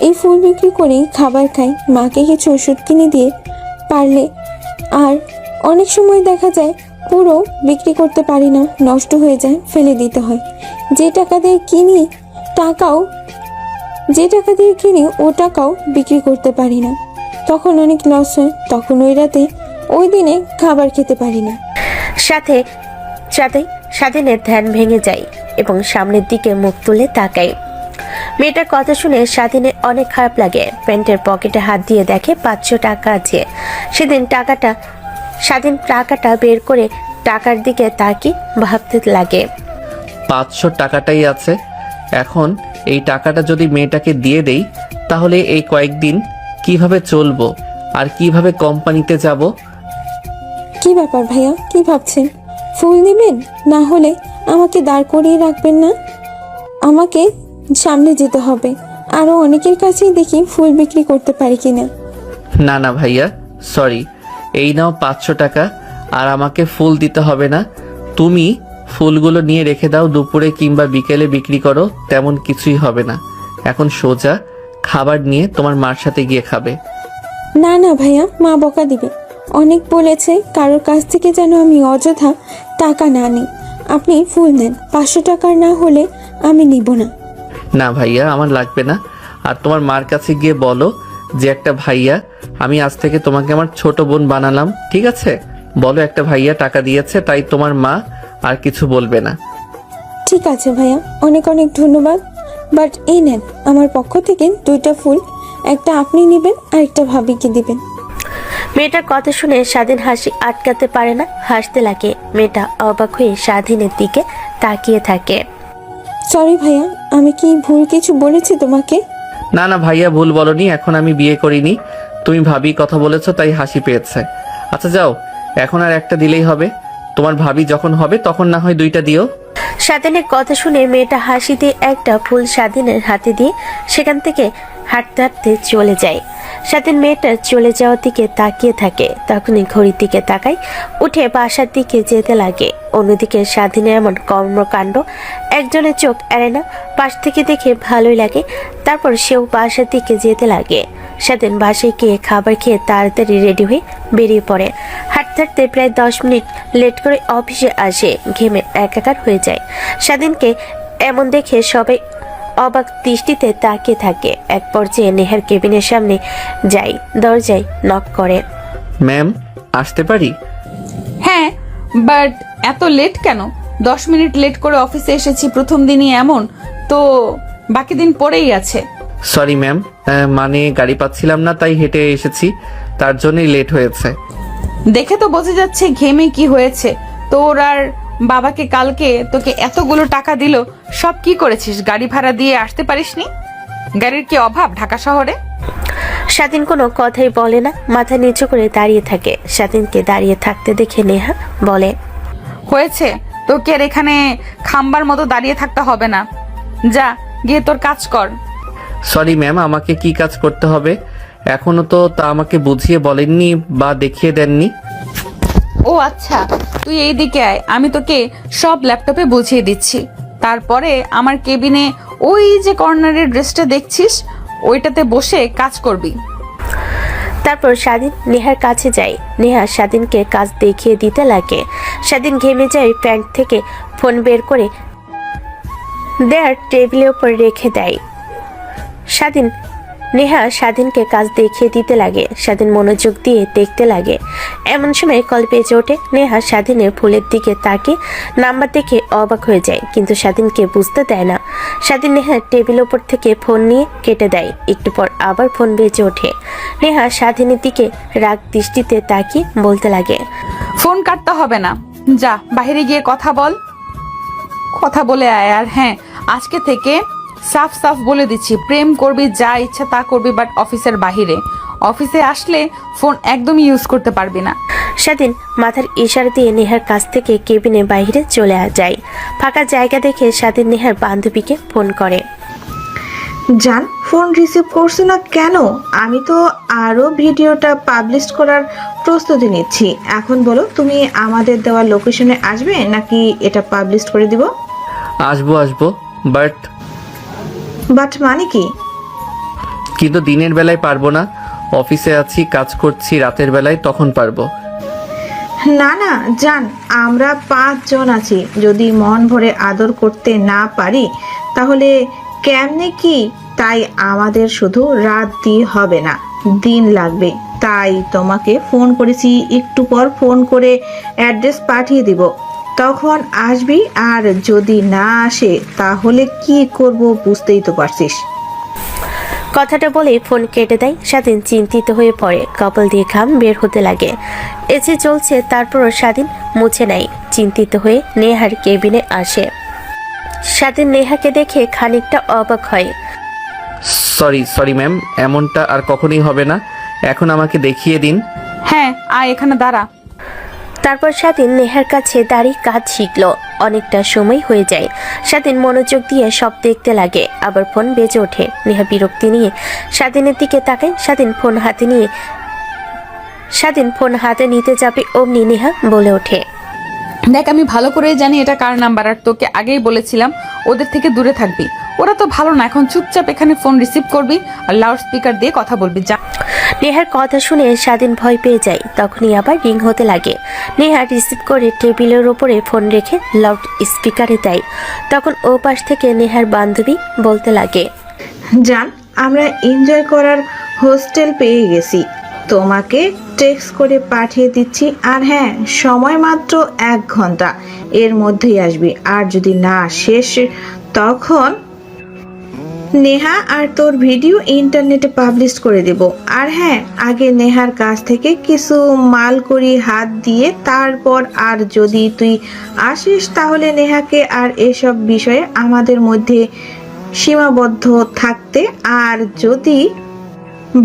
এই ফুল বিক্রি করেই খাবার খাই, মাকে কিছু ওষুধ কিনে দিয়ে পারলে। আর অনেক সময় দেখা যায় পুরো বিক্রি করতে পারি না, নষ্ট হয়ে যায়, ফেলে দিতে হয়। যে টাকা দিয়ে কিনি ও টাকাও বিক্রি করতে পারি না, তখন অনেক লস হয়। তখন ওই রাতে ওই দিনে খাবার খেতে পারি না। সাথে সাথে স্বাধীনের ধ্যান ভেঙে যায় এবং সামনের দিকে মুখ তুলে তাকায়। মেয়েটার কথা শুনে স্বাধীনের অনেক খারাপ লাগে। প্যান্টের পকেটে হাত দিয়ে দেখে 500 টাকা আছে। স্বাধীন টাকাটা বের করে টাকার দিকে তাকিয়ে ভাবতে লাগে, 500 টাকাটাই আছে। এখন এই টাকাটা যদি মেয়েটাকে দিয়ে দেই তাহলে এই কয়েকদিন কিভাবে চলবো আর কিভাবে কোম্পানিতে যাব? কি ব্যাপার ভাইয়া, কি ভাবছেন? ফুল নেবেন? না হলে আমাকে দাঁড় করিয়ে রাখবেন না? আমাকে সামনে যেতে হবে। আরো অনেকের কাছেই দেখি ফুল বিক্রি করতে পারি কিনা। না না ভাইয়া, সরি, এই নাও 500 টাকা। আর আমাকে ফুল দিতে হবে না, তুমি ফুলগুলো নিয়ে রেখে দাও, দুপুরে কিংবা বিকেলে বিক্রি করো, তেমন কিছুই হবে না। এখন সোজা খাবার নিয়ে তোমার মার সাথে গিয়ে খাবে। না না ভাইয়া, মা বকা দিবে। অনেক বলেছে কারোর কাছ থেকে যেন আমি অযথা টাকা না নিই। আপনি ফুল নেন, 500 টাকার না হলে আমি নিব না। না ভাইয়া, আমার লাগবে না। আর তোমার মার কাছে গিয়ে বলো যে একটা ভাইয়া, আমি আজ থেকে তোমাকে আমার ছোট বোন বানালাম, ঠিক আছে? বলো একটা ভাইয়া টাকা দিয়েছে, তাই তোমার মা আর কিছু বলবে না। ঠিক আছে ভাইয়া, অনেক অনেক ধন্যবাদ। বাট এই নেন আমার পক্ষ থেকে 2টা ফুল, একটা আপনি নেবেন আর একটা ভাবিকে দিবেন। মেয়েটার কথা শুনে স্বাধীন হাসি আটকাতে পারে না, হাসতে লাগে। মেয়েটা অবাক হয়ে স্বাধীনের দিকে তাকিয়ে থাকে। সরি ভাইয়া, আমি কি ভুল কিছু বলেছি তোমাকে? না না ভাইয়া, ভুল বলনি। এখন আমি বিয়ে করিনি, তুমি ভাবি কথা বলেছো তাই হাসি পেয়েছে। আচ্ছা যাও, এখন আর একটা দিলেই হবে। তোমার ভাবি যখন হবে তখন না হয় 2টা দিও। স্বাধীনের কথা শুনে মেয়েটা হাসি দিয়ে একটা ফুল স্বাধীনের হাতে দিয়ে সেখান থেকে হাঁটতে হাঁটতে চলে যায়। স্বাধীন মেয়েটা চলে যাওয়ার দিকে তাকিয়ে থাকে। তখনই ঘড়ির দিকে তাকায়, উঠে বাসার দিকে যেতে লাগে। অন্যদিকে স্বাধীনের এমন কর্মকাণ্ড একজনের চোখ এড়ে না। পাশ থেকে দেখে ভালোই লাগে। তারপর সেও বাসার দিকে যেতে লাগে। স্বাধীন বাসায় গিয়ে খাবার খেয়ে তাড়াতাড়ি রেডি হয়ে বেরিয়ে পড়ে। হাঁটতে হাঁটতে প্রায় 10 মিনিট লেট করে অফিসে আসে। ঘেমে একাকার হয়ে যায়। স্বাধীনকে এমন দেখে সবাই অবাক দৃষ্টিতে তাকিয়ে থাকে। এক পর্যায়ে নেহার কেবিনের সামনে যায়, দরজায় নক করে। ম্যাম, আসতে পারি? হ্যাঁ, বাট এত লেট কেন? 10 মিনিট লেট করে অফিসে এসেছি, প্রথম দিনই এমন, তো বাকি দিন পরেই আছে। সরি ম্যাম, মানে গাড়ি পাচ্ছিলাম না তাই হেঁটে এসেছি, তার জন্যই লেট হয়েছে। দেখে তো বোঝা যাচ্ছে ঘেমে কি হয়েছে তোর। আর বাবাকে কালকে তোকে এতগুলো টাকা দিল, সব কি করেছিস? গাড়ি ভাড়া দিয়ে আসতে পারিসনি? গাড়ির কি অভাব ঢাকা শহরে? স্বাধীন কোনো কথাই বলে না, মাথা নিচু করে দাঁড়িয়ে থাকে। স্বাধীনকে দাঁড়িয়ে থাকতে দেখে নেহা বলে, হয়েছে, তোকে আর এখানে খাম্বার মতো দাঁড়িয়ে থাকতে হবে না। যা গিয়ে তোর কাজ কর। সরি ম্যাম, আমাকে কি কাজ করতে হবে? এখনো তো তা আমাকে বুঝিয়ে বলেননি বা দেখিয়ে দেননি। ও আচ্ছা, তুই এই দিকে আয়, আমি তোকে সব ল্যাপটপে বুঝিয়ে দিচ্ছি। তারপরে আমার কেবিনে ওই যে কর্নারের ড্রেসটা দেখছিস, ওইটাতে বসে কাজ করবি। তারপর স্বাধীন নেহার কাছে যায়। নেহা স্বাধীনকে কাজ দেখিয়ে দিতে লাগে। স্বাধীন ঘেমে যায়, প্যান্ট থেকে ফোন বের করে দেয়ার টেবিলের উপর রেখে দেয়। নেহা স্বাধীনকে কাজ দেখিয়ে দিতে লাগে। স্বাধীন মনোযোগ দিয়ে দেখতে লাগে। এমন সময় কল বেজে ওঠে। নেহা স্বাধীনের ফুলের দিকে তাকিয়ে নাম্বার দেখে অবাক হয়ে যায়, কিন্তু স্বাধীনকে বুঝতে দেয় না। স্বাধীন নেহার টেবিলের উপর থেকে ফোন নিয়ে কেটে দেয়। একটু পর আবার ফোন বেজে ওঠে। নেহা স্বাধীনের দিকে রাগ দৃষ্টিতে তাকিয়ে বলতে লাগে, ফোন কাটতে হবে না, যা বাইরে গিয়ে কথা বলে আয়। আর হ্যাঁ, আজকে থেকে সাফ সাফ বলে দিচ্ছি, প্রেম করবি, যা ইচ্ছা তা করবি, বাট অফিসের বাহিরে। অফিসে আসলে ফোন একদম ইউজ করতে পারবি না। স্বাধীন মাথার ইশারা দিয়ে নেহার কাছ থেকে কেবিনে বাইরে চলে যায়। ফাঁকা জায়গা দেখে স্বাধীন নেহার বান্ধবীকে ফোন করে। জান, ফোন রিসিভ করছো না কেন? আমি তো আরো ভিডিওটা পাবলিশ করার প্রস্তুতি নিচ্ছি। এখন বলো, তুমি আমাদের দেওয়া লোকেশনে আসবে নাকি এটা পাবলিশ করে দিব? আসবো, বাট মানে কি? কিন্তু দিনের বেলায় পারবো না, অফিসে আছি, কাজ করছি। রাতের বেলায় তখন পারবো। না না জান, আমরা 5 জন আছি। যদি মন ভরে আদর করতে না পারি তাহলে কেমনে কি? তাই আমাদের শুধু রাত দিয়ে হবে না, দিন লাগবে। তাই তোমাকে ফোন করেছি, একটু পর ফোন করে অ্যাড্রেস পাঠিয়ে দিব, তখন আসবি। আর যদি না আসে তাহলে কি করব বুঝতেই তো পারছিস। কথাটা বলেই ফোন কেটে দেয়। স্বাধীন চিন্তিত হয়ে পড়ে, কপাল দিয়ে ঘাম বের হতে লাগে। এসে চলছে, তারপরও স্বাধীন মুছে নেয়। চিন্তিত হয়ে নেহার কেবিনে আসে। স্বাধীন নেহাকে দেখে খানিকটা অবাক হয়। সরি ম্যাম, এমনটা আর কখনোই হবে না। এখন আমাকে দেখিয়ে দিন। হ্যাঁ, আয় এখানে দাঁড়া। তারপর স্বাধীন নেহার কাছে দাঁড়িয়ে কাজ শিখলো। অনেকটা সময় হয়ে যায়। স্বাধীন মনোযোগ দিয়ে সব দেখতে লাগে। আবার ফোন বেজে ওঠে। নেহা বিরক্তি নিয়ে স্বাধীনের দিকে তাকায়। স্বাধীন ফোন হাতে নিতে যাবে অমনি নেহা বলে ওঠে, দেখ আমি ভালো করেই জানি এটা কার নাম্বার, আর তোকে আগেই বলেছিলাম ওদের থেকে দূরে থাকবি। ওরা তো ভালো না, এখন চুপচাপ এখানে ফোন রিসিভ করবি আর লাউড স্পিকার দিয়ে কথা বলবি। যা। নেহার কথা শুনে স্বাধীন ভয় পেয়ে যায়। তখনই আবার রিং হতে লাগে। নেহা রিসিভ করে টেবিলের ওপরে ফোন রেখে লাউড স্পিকারে দেয়। তখন ও পাশ থেকে নেহার বান্ধবী বলতে লাগে, জান, আমরা এনজয় করার হোস্টেল পেয়ে গেছি, তোমাকে টেক্সট করে পাঠিয়ে দিচ্ছি। আর হ্যাঁ, সময় মাত্র 1 ঘন্টা, এর মধ্যেই আসবি। আর যদি না শেষ তখন নেহা আর তোর ভিডিও ইন্টারনেটে পাবলিশ করে দেব। আর হ্যাঁ, আগে নেহার কাছ থেকে কিছু মাল করি হাত দিয়ে, তারপর আর যদি তুই আসিস তাহলে নেহাকে আর এসব বিষয়ে আমাদের মধ্যে সীমাবদ্ধ থাকতে, আর যদি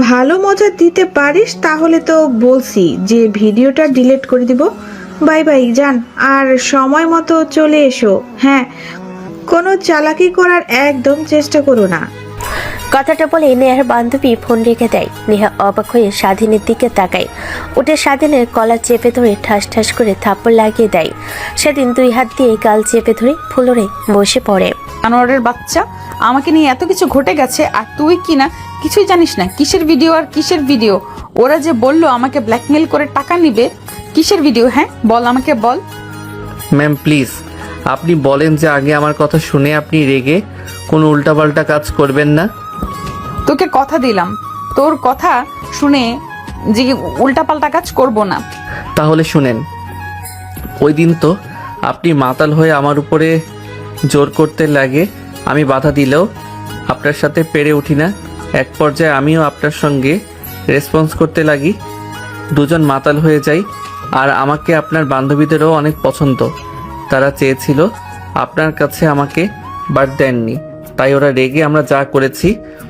ভালো মজা দিতে পারিস তাহলে তো বলছি যে ভিডিওটা ডিলিট করে দিব। বাই বাই জান, আর সময় মতো চলে এসো। হ্যাঁ, কোনো চালাকি করার একদম চেষ্টা করো না। কথাটা বলে নেহার বান্ধবী ফোন রেখে দেয়। নেহা অবাক হয়ে স্বাধীনের দিকে তাকায়। উঠে স্বাধীনের কলার চেপে ধরে ঠাস ঠাস করে থাপ্পড় লাগিয়ে দেয়। সেদিন 2 হাত দিয়ে গাল চেপে ধরে ফ্লোরে বসে পড়ে। আনোয়ারের বাচ্চা, আমাকে নিয়ে এত কিছু ঘটে গেছে আর তুই কি না কিছুই জানিস না। কিসের ভিডিও আর কিসের ভিডিও? ওরা যে বললো আমাকে ব্ল্যাকমেল করে টাকা নিবে, কিসের ভিডিও? হ্যাঁ বল, আমাকে বল। ম্যাম প্লিজ, আপনি বলেন যে আগে আমার কথা শুনে আপনি রেগে কোনো উল্টাপাল্টা কাজ করবেন না। তোকে কথা দিলাম, তোর কথা শুনে যে উল্টাপাল্টা কাজ করব না। তাহলে শুনেন, ওই দিন তো আপনি মাতাল হয়ে আমার উপরে জোর করতে লাগে, আমি বাধা দিলেও আপনার সাথে পেরে উঠি না। এক পর্যায়ে আমিও আপনার সঙ্গে রেসপন্স করতে লাগি, দুজন মাতাল হয়ে যাই। আর আমাকে আপনার বান্ধবীদেরও অনেক পছন্দ, তারা চেয়েছিল আপনার কাছে আমাকে, বাট দেননি। তাই ওরা রেগে আমরা যা করেছি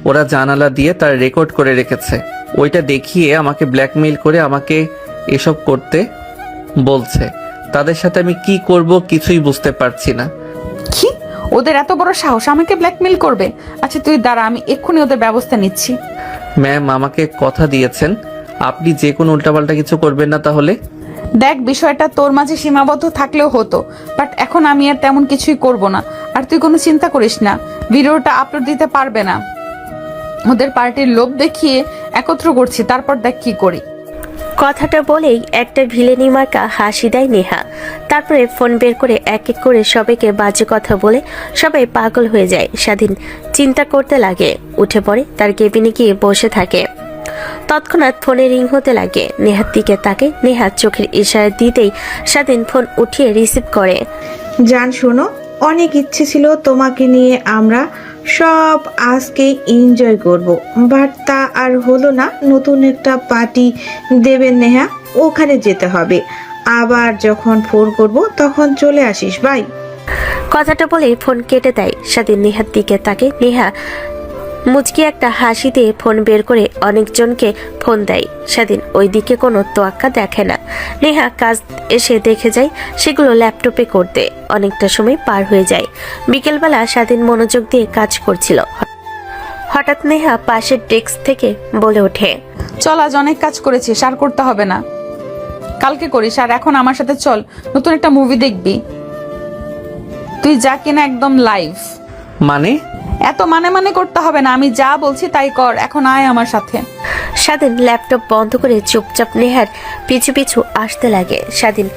ওরা জানালা দিয়ে তার রেকর্ড করে রেখেছে। ওইটা দেখিয়ে আমাকে ব্ল্যাকমেইল করে আমাকে এসব করতে বলছে। তাদের সাথে আমি কি করব কিছুই বুঝতে পারছি না। কি? ওদের এত বড় সাহস আমাকে ব্ল্যাকমেল করবে? আচ্ছা তুই দাঁড়া, আমি এক্ষুনি ওদের ব্যবস্থা নিচ্ছি। ম্যাম আমাকে কথা দিয়েছেন আপনি যে কোনো উল্টাপাল্টা কিছু করবেন না। তাহলে দেখ, বিষয়টা তোর মাঝে সীমাবদ্ধ থাকলেও হতো, বাট এখন আমি আর তেমন কিছুই করব না। আর তুই কোনো চিন্তা করিস না, ভিডিওটা আপলোড দিতে পারবে না। ওদের পার্টির লোভ দেখিয়ে একত্র করছি, তারপর দেখ কি করি। কথাটা বলেই একটা ভিলেনি মার্কা হাসি দেয় নেহা। তারপরে ফোন বের করে এক এক করে সবাইকে বাজে কথা বলে সবাই পাগল হয়ে যায়। স্বাধীন চিন্তা করতে লাগে, উঠে পড়ে, তার কেবিনে গিয়ে বসে থাকে। তৎক্ষণাৎ ফোনে রিং হতে লাগে। নেহার দিকে তাকে, নেহা চোখের ইশারা দিতেই স্বাধীন ফোন উঠিয়ে রিসিভ করে। জান শোনো, অনেক ইচ্ছে ছিল তোমাকে নিয়ে আমরা সব আজকে এনজয় করব, বাট তা আর হলো না। নতুন একটা পার্টি দেবেন নেহা, ওখানে যেতে হবে। আবার যখন ফোন করব তখন চলে আসিস। বাই। কথাটা বলে ফোন কেটে দেয়। স্বাধীন নেহার দিকে তাকে, নেহা মুচকি একটা হাসি দিয়ে ফোন বের করে অনেকজনকে ফোন দেয়। স্বাধীন ওই দিকে কোনো তোয়াক্কা দেখে না। নেহা কাজ এসে দেখে যায় সেগুলো ল্যাপটপে করতে। অনেকটা সময় পার হয়ে যায়। বিকেলবেলা স্বাধীন মনোযোগ দিয়ে কাজ করছিল। হঠাৎ নেহা পাশের ডেস্ক থেকে বলে ওঠে, চল, আজ অনেক কাজ করেছিস, আর করতে হবে না, কালকে করিস। আর এখন আমার সাথে চল, নতুন একটা মুভি দেখবি। তুই যা কিনা একদম লাইভ। মানে এত মানে করতে হবে না, আমি যা বলছি তাই কর। এখন আয় আমার সাথে। স্বাধীন ল্যাপটপ বন্ধ করে চুপচাপ নেহার পিছু পিছু আসতে লাগে। স্বাধীন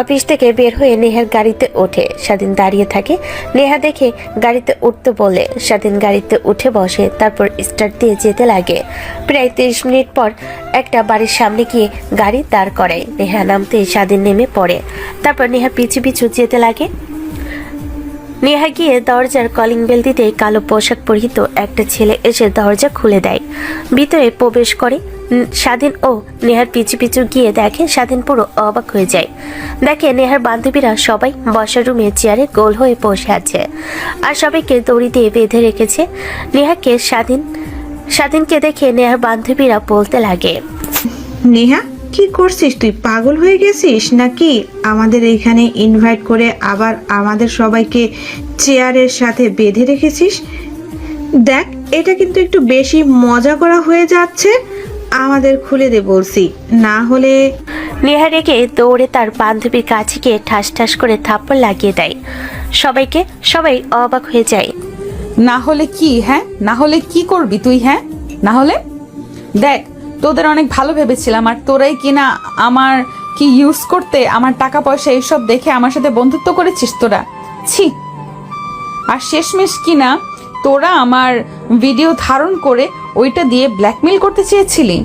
অফিস থেকে বের হয়ে নেহার গাড়িতে ওঠে। স্বাধীন দাঁড়িয়ে থাকে। নেহা দেখে গাড়িতে উঠতে বলে স্বাধীন গাড়িতে উঠে বসে, তারপর স্টার্ট দিয়ে যেতে লাগে। প্রায় 30 মিনিট পর একটা বাড়ির সামনে গিয়ে গাড়ি দাঁড় করায়। নেহা নামতে স্বাধীন নেমে পড়ে। তারপর নেহা পিছু পিছু যেতে লাগে। নেহা গিয়ে দরজার কলিং বেল দিতে কালো পোশাক পরিহিত একটা ছেলে এসে দরজা খুলে দেয়। ভিতরে প্রবেশ করে স্বাধীন ও নেহার পিছু পিছু গিয়ে দেখে স্বাধীন পুরো অবাক হয়ে যায়। দেখে নেহার বান্ধবীরা সবাই বসার রুমে চেয়ারে গোল হয়ে বসে আছে আর সবাইকে দড়ি দিয়ে বেঁধে রেখেছে। নেহাকে স্বাধীনকে দেখে নেহার বান্ধবীরা বলতে লাগে, নেহা কি করছিস তুই? পাগল হয়ে গেছিস নাকি? আমাদের এখানে ইনভাইট করে আবার আমাদের সবাইকে চেয়ারের সাথে বেঁধে রেখেছিস। দেখ, এটা কিন্তু একটু বেশি মজা করা হয়ে যাচ্ছে। আমাদের খুলে দে বলছি, না হলে। নেহা রেগে দৌড়ে তার বান্ধবীর কাছে গিয়ে ঠাস ঠাস করে থাপ্পড় লাগিয়ে দেয়। সবাই অবাক হয়ে যায়। না হলে কি? হ্যাঁ, না হলে কি করবি তুই? হ্যাঁ, না হলে দেখ, তোদের অনেক ভালো ভেবেছিলাম, আর তোরাই কিনা আমার কি ইউজ করতে, আমার টাকা পয়সা এইসব দেখে আমার সাথে বন্ধুত্ব করেছিস তোরা। ছি! আর শেষমেশ কিনা তোরা আমার ভিডিও ধারণ করে ওইটা দিয়ে ব্ল্যাকমেল করতে চেয়েছিলি।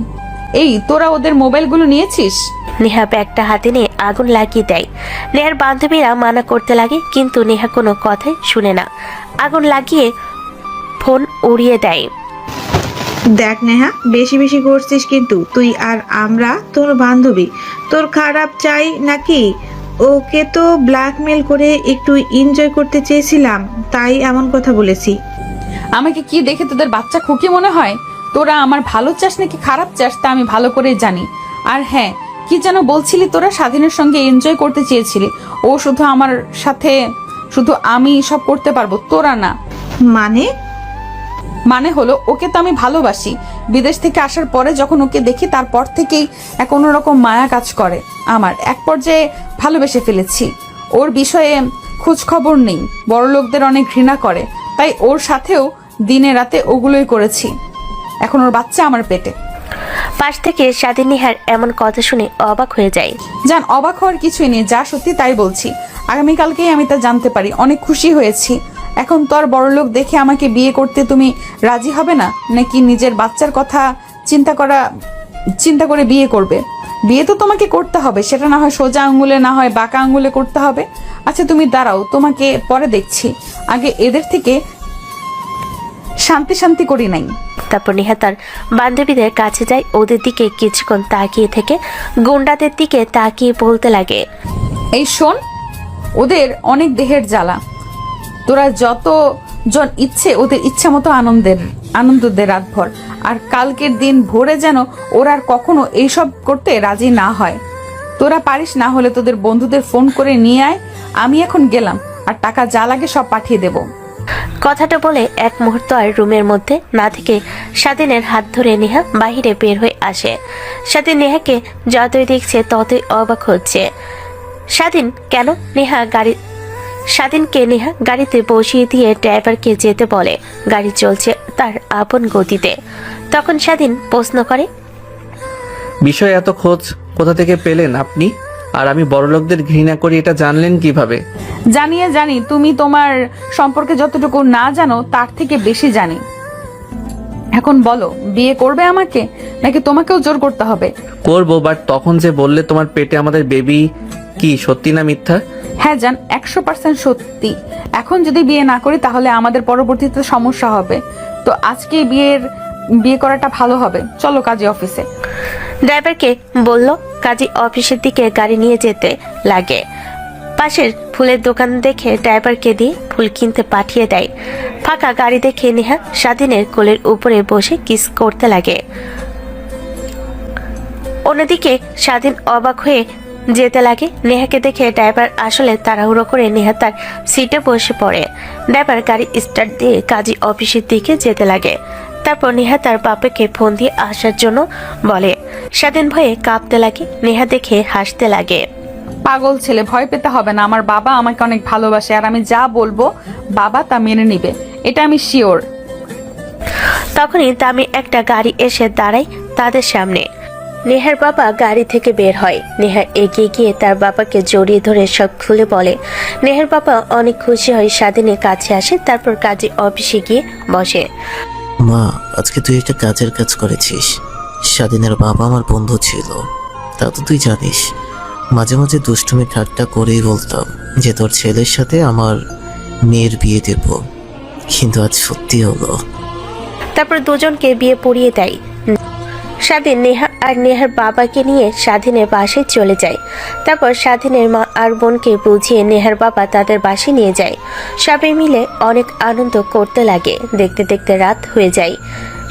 এই তোরা ওদের মোবাইলগুলো নিয়েছিস। নেহা ব্যাগটা হাতে নিয়ে আগুন লাগিয়ে দেয়। নেহার বান্ধবীরা মানা করতে লাগে, কিন্তু নেহা কোনো কথাই শুনে না। আগুন লাগিয়ে ফোন উড়িয়ে দেয়। দেখ নেহা, বেশি বেশি করছিস কিন্তু তুই। আর আমরা তোর বান্ধবী, তোর খারাপ চাই নাকি? ওকে তো ব্ল্যাকমেল করে একটু এনজয় করতে চেয়েছিলাম, তাই এমন কথা বলেছি। আমাকে কি দেখে তোদের বাচ্চা খুকি মনে হয়? তোরা আমার ভালো চাস নাকি খারাপ চাস তা আমি ভালো করেই জানি। আর হ্যাঁ, কি যেন বলছিলি তোরা? স্বাধীনের সঙ্গে এনজয় করতে চেয়েছিলি। ও শুধু আমার সাথে, শুধু আমি সব করতে পারবো, তোরা না। মানে হলো, ওকে তো আমি ভালোবাসি। বিদেশ থেকে আসার পরে যখন ওকে দেখি, তারপর থেকেই এক অন্যরকম মায়া কাজ করে আমার। এক পর্যায়ে ভালোবেসে ফেলেছি। ওর বিষয়ে খোঁজ খবর নেই, বড় লোকদের অনেক ঘৃণা করে, তাই ওর সাথেও দিনে রাতে ওগুলোই করেছি। এখন ওর বাচ্চা আমার পেটে। পাশ থেকে স্বাধীন নেহার এমন কথা শুনে অবাক হয়ে যায়। জান, অবাক হওয়ার কিছুই নেই, যা সত্যি তাই বলছি। আগামীকালকেই আমি তা জানতে পারি। অনেক খুশি হয়েছি। এখন তো আর বড়লোক দেখে আমাকে বিয়ে করতে তুমি রাজি হবে না, নাকি নিজের বাচ্চার কথা চিন্তা করে বিয়ে করবে? বিয়ে তো তোমাকে করতে হবে, সেটা না হয় সোজা আঙ্গুলে, না হয় বাঁকা আঙ্গুলে করতে হবে। আচ্ছা তুমি দাঁড়াও, তোমাকে পরে দেখছি। আগে এদের থেকে শান্তি করি নাই। তারপর নেহা তার বান্ধবীদের কাছে যায়। ওদের দিকে কিছুক্ষণ তাকিয়ে থেকে গুন্ডাদের দিকে তাকিয়ে বলতে লাগে, এই শোন, ওদের অনেক দেহের জ্বালা। তোরা যতজন ইচ্ছে ওদের ইচ্ছা মতো আনন্দ দে রাতভর। আর কালকের দিন ভোরে যেন ওরা আর কখনো এইসব করতে রাজি না হয়। তোরা পারিস, না হলে তোদের বন্ধুদের ফোন করে নিয়ে আয়। আমি এখন গেলাম, আর টাকা যা লাগে সব পাঠিয়ে দেব। কথাটা বলে এক মুহূর্ত আর রুমের মধ্যে না থেকে স্বাধীনের হাত ধরে নেহা বাহিরে বের হয়ে আসে। স্বাধীন নেহাকে যতই দেখছে ততই অবাক হচ্ছে। স্বাধীনকে নেহা গাড়িতে বসিয়ে দিয়ে ড্রাইভারকে যেতে বলে। গাড়ি চলছে তার আপন গতিতে। তখন স্বাধীন প্রশ্ন করে, বিষয় এত খোঁজ কোথা থেকে পেলেন আপনি? আর আমি বড়লোকদের ঘৃণা করি এটা জানলেন কিভাবে? জানি, তুমি তোমার সম্পর্কে যতটুকু না জানো তার থেকে বেশি জানি। এখন বলো, বিয়ে করবে আমাকে, নাকি তোমাকেও জোর করতে হবে? করবো, বাট তখন যে বললে তোমার পেটে আমাদের বেবি, কি সত্যি না মিথ্যা? হ্যাঁ জান, 100% সত্যি। এখন যদি বিয়ে না করি তাহলে আমাদের পরবর্তীতে সমস্যা হবে। তো আজকে বিয়ে করাটা ভালো হবে। চলো কাজী অফিসে। ড্রাইভারকে বলল কাজী অফিসের দিকে গাড়ি নিয়ে যেতে লাগে। পাশের ফুলের দোকান দেখে ড্রাইভারকে দিয়ে ফুল কিনতে পাঠিয়ে দেয়। ফাঁকা গাড়ি দেখে নেহা স্বাধীনের কোলের উপরে বসে কিস করতে লাগে। অন্যদিকে স্বাধীন অবাক হয়ে যেতে লাগে। নেহাকে দেখে ড্রাইভার আসলে তাড়াহুড়ো করে নেহা তার সিটে বসে পড়ে। ড্রাইভার গাড়ি স্টার্ট দিয়ে কাজী অফিসের দিকে যেতে লাগে। তারপর নেহা তার বাবাকে ফোন দিয়ে আসার জন্য বলে। স্বাধীন ভয়ে কাঁপতে লাগে। নেহা দেখে হাসতে লাগে। পাগল ছেলে, ভয় পেতে হবে না। আমার বাবা আমাকে অনেক ভালোবাসে, আর আমি যা বলবো বাবা তা মেনে নিবে, এটা আমি শিওর। তখনই দামি একটা গাড়ি এসে দাঁড়ায় তাদের সামনে। নেহার বাবা গাড়ি থেকে বের হয়। নেহা এগিয়ে গিয়ে তার বাবাকে জড়িয়ে ধরে সব খুলে বলে। নেহার বাবা অনেক খুশি হয়, স্বাধীনের কাছে আসে। তারপর কাজী অফিসে গিয়ে বসে। মা, আজকে তুই একটা কাজের কাজ করেছিস। স্বাধীনের বাবা আমার বন্ধু ছিল, তা তো তুই জানিস। মাঝে মাঝে দুষ্টুমি ঠাট্টা করেই বলতাম যে তোর ছেলের সাথে আমার মেয়ের বিয়ে দেব, কিন্তু আজ সত্যি হলো। তারপর দুজনকে বিয়ে পড়িয়ে দেয়। স্বাধীন নেহা আর নেহার বাবাকে নিয়ে স্বাধীনের বাসায় চলে যায়। তারপর স্বাধীনের মা আর বোনকে বুঝিয়ে নেহার বাবা তাদের বাসায় নিয়ে যায়। সবাই মিলে অনেক আনন্দ করতে লাগে। দেখতে দেখতে রাত হয়ে যায়।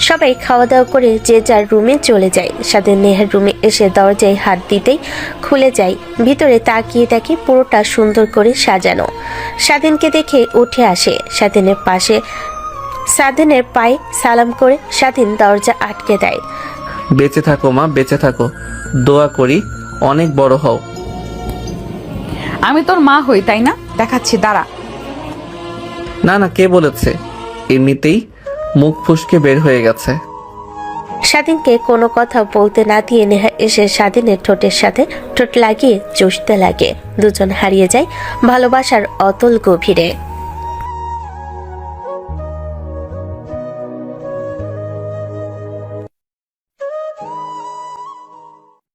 সবাই খাওয়া দাওয়া করে যে যার রুমে চলে যায়। স্বাধীন নেহার রুমে এসে দরজায় হাত দিতেই খুলে যায়। ভিতরে তাকিয়ে দেখে পুরোটা সুন্দর করে সাজানো। স্বাধীনকে দেখে উঠে আসে। স্বাধীনের পায়ে সালাম করে স্বাধীন দরজা আটকে দেয়। বেঁচে থাকো মা, বেঁচে থাকো। দোয়া করি অনেক বড় হও। আমি তোর মা হই তাই না? দেখাচ্ছি, দাঁড়া। না না, কে বলেছে? এমনিতেই মুখ ফুসকে বের হয়ে গেছে। স্বাধীনকে কোনো কথা বলতে না দিয়ে নেহা এসে স্বাধীনের ঠোঁটের সাথে ঠোঁট লাগিয়ে চষতে লাগে। দুজন হারিয়ে যায় ভালোবাসার অতল গভীরে।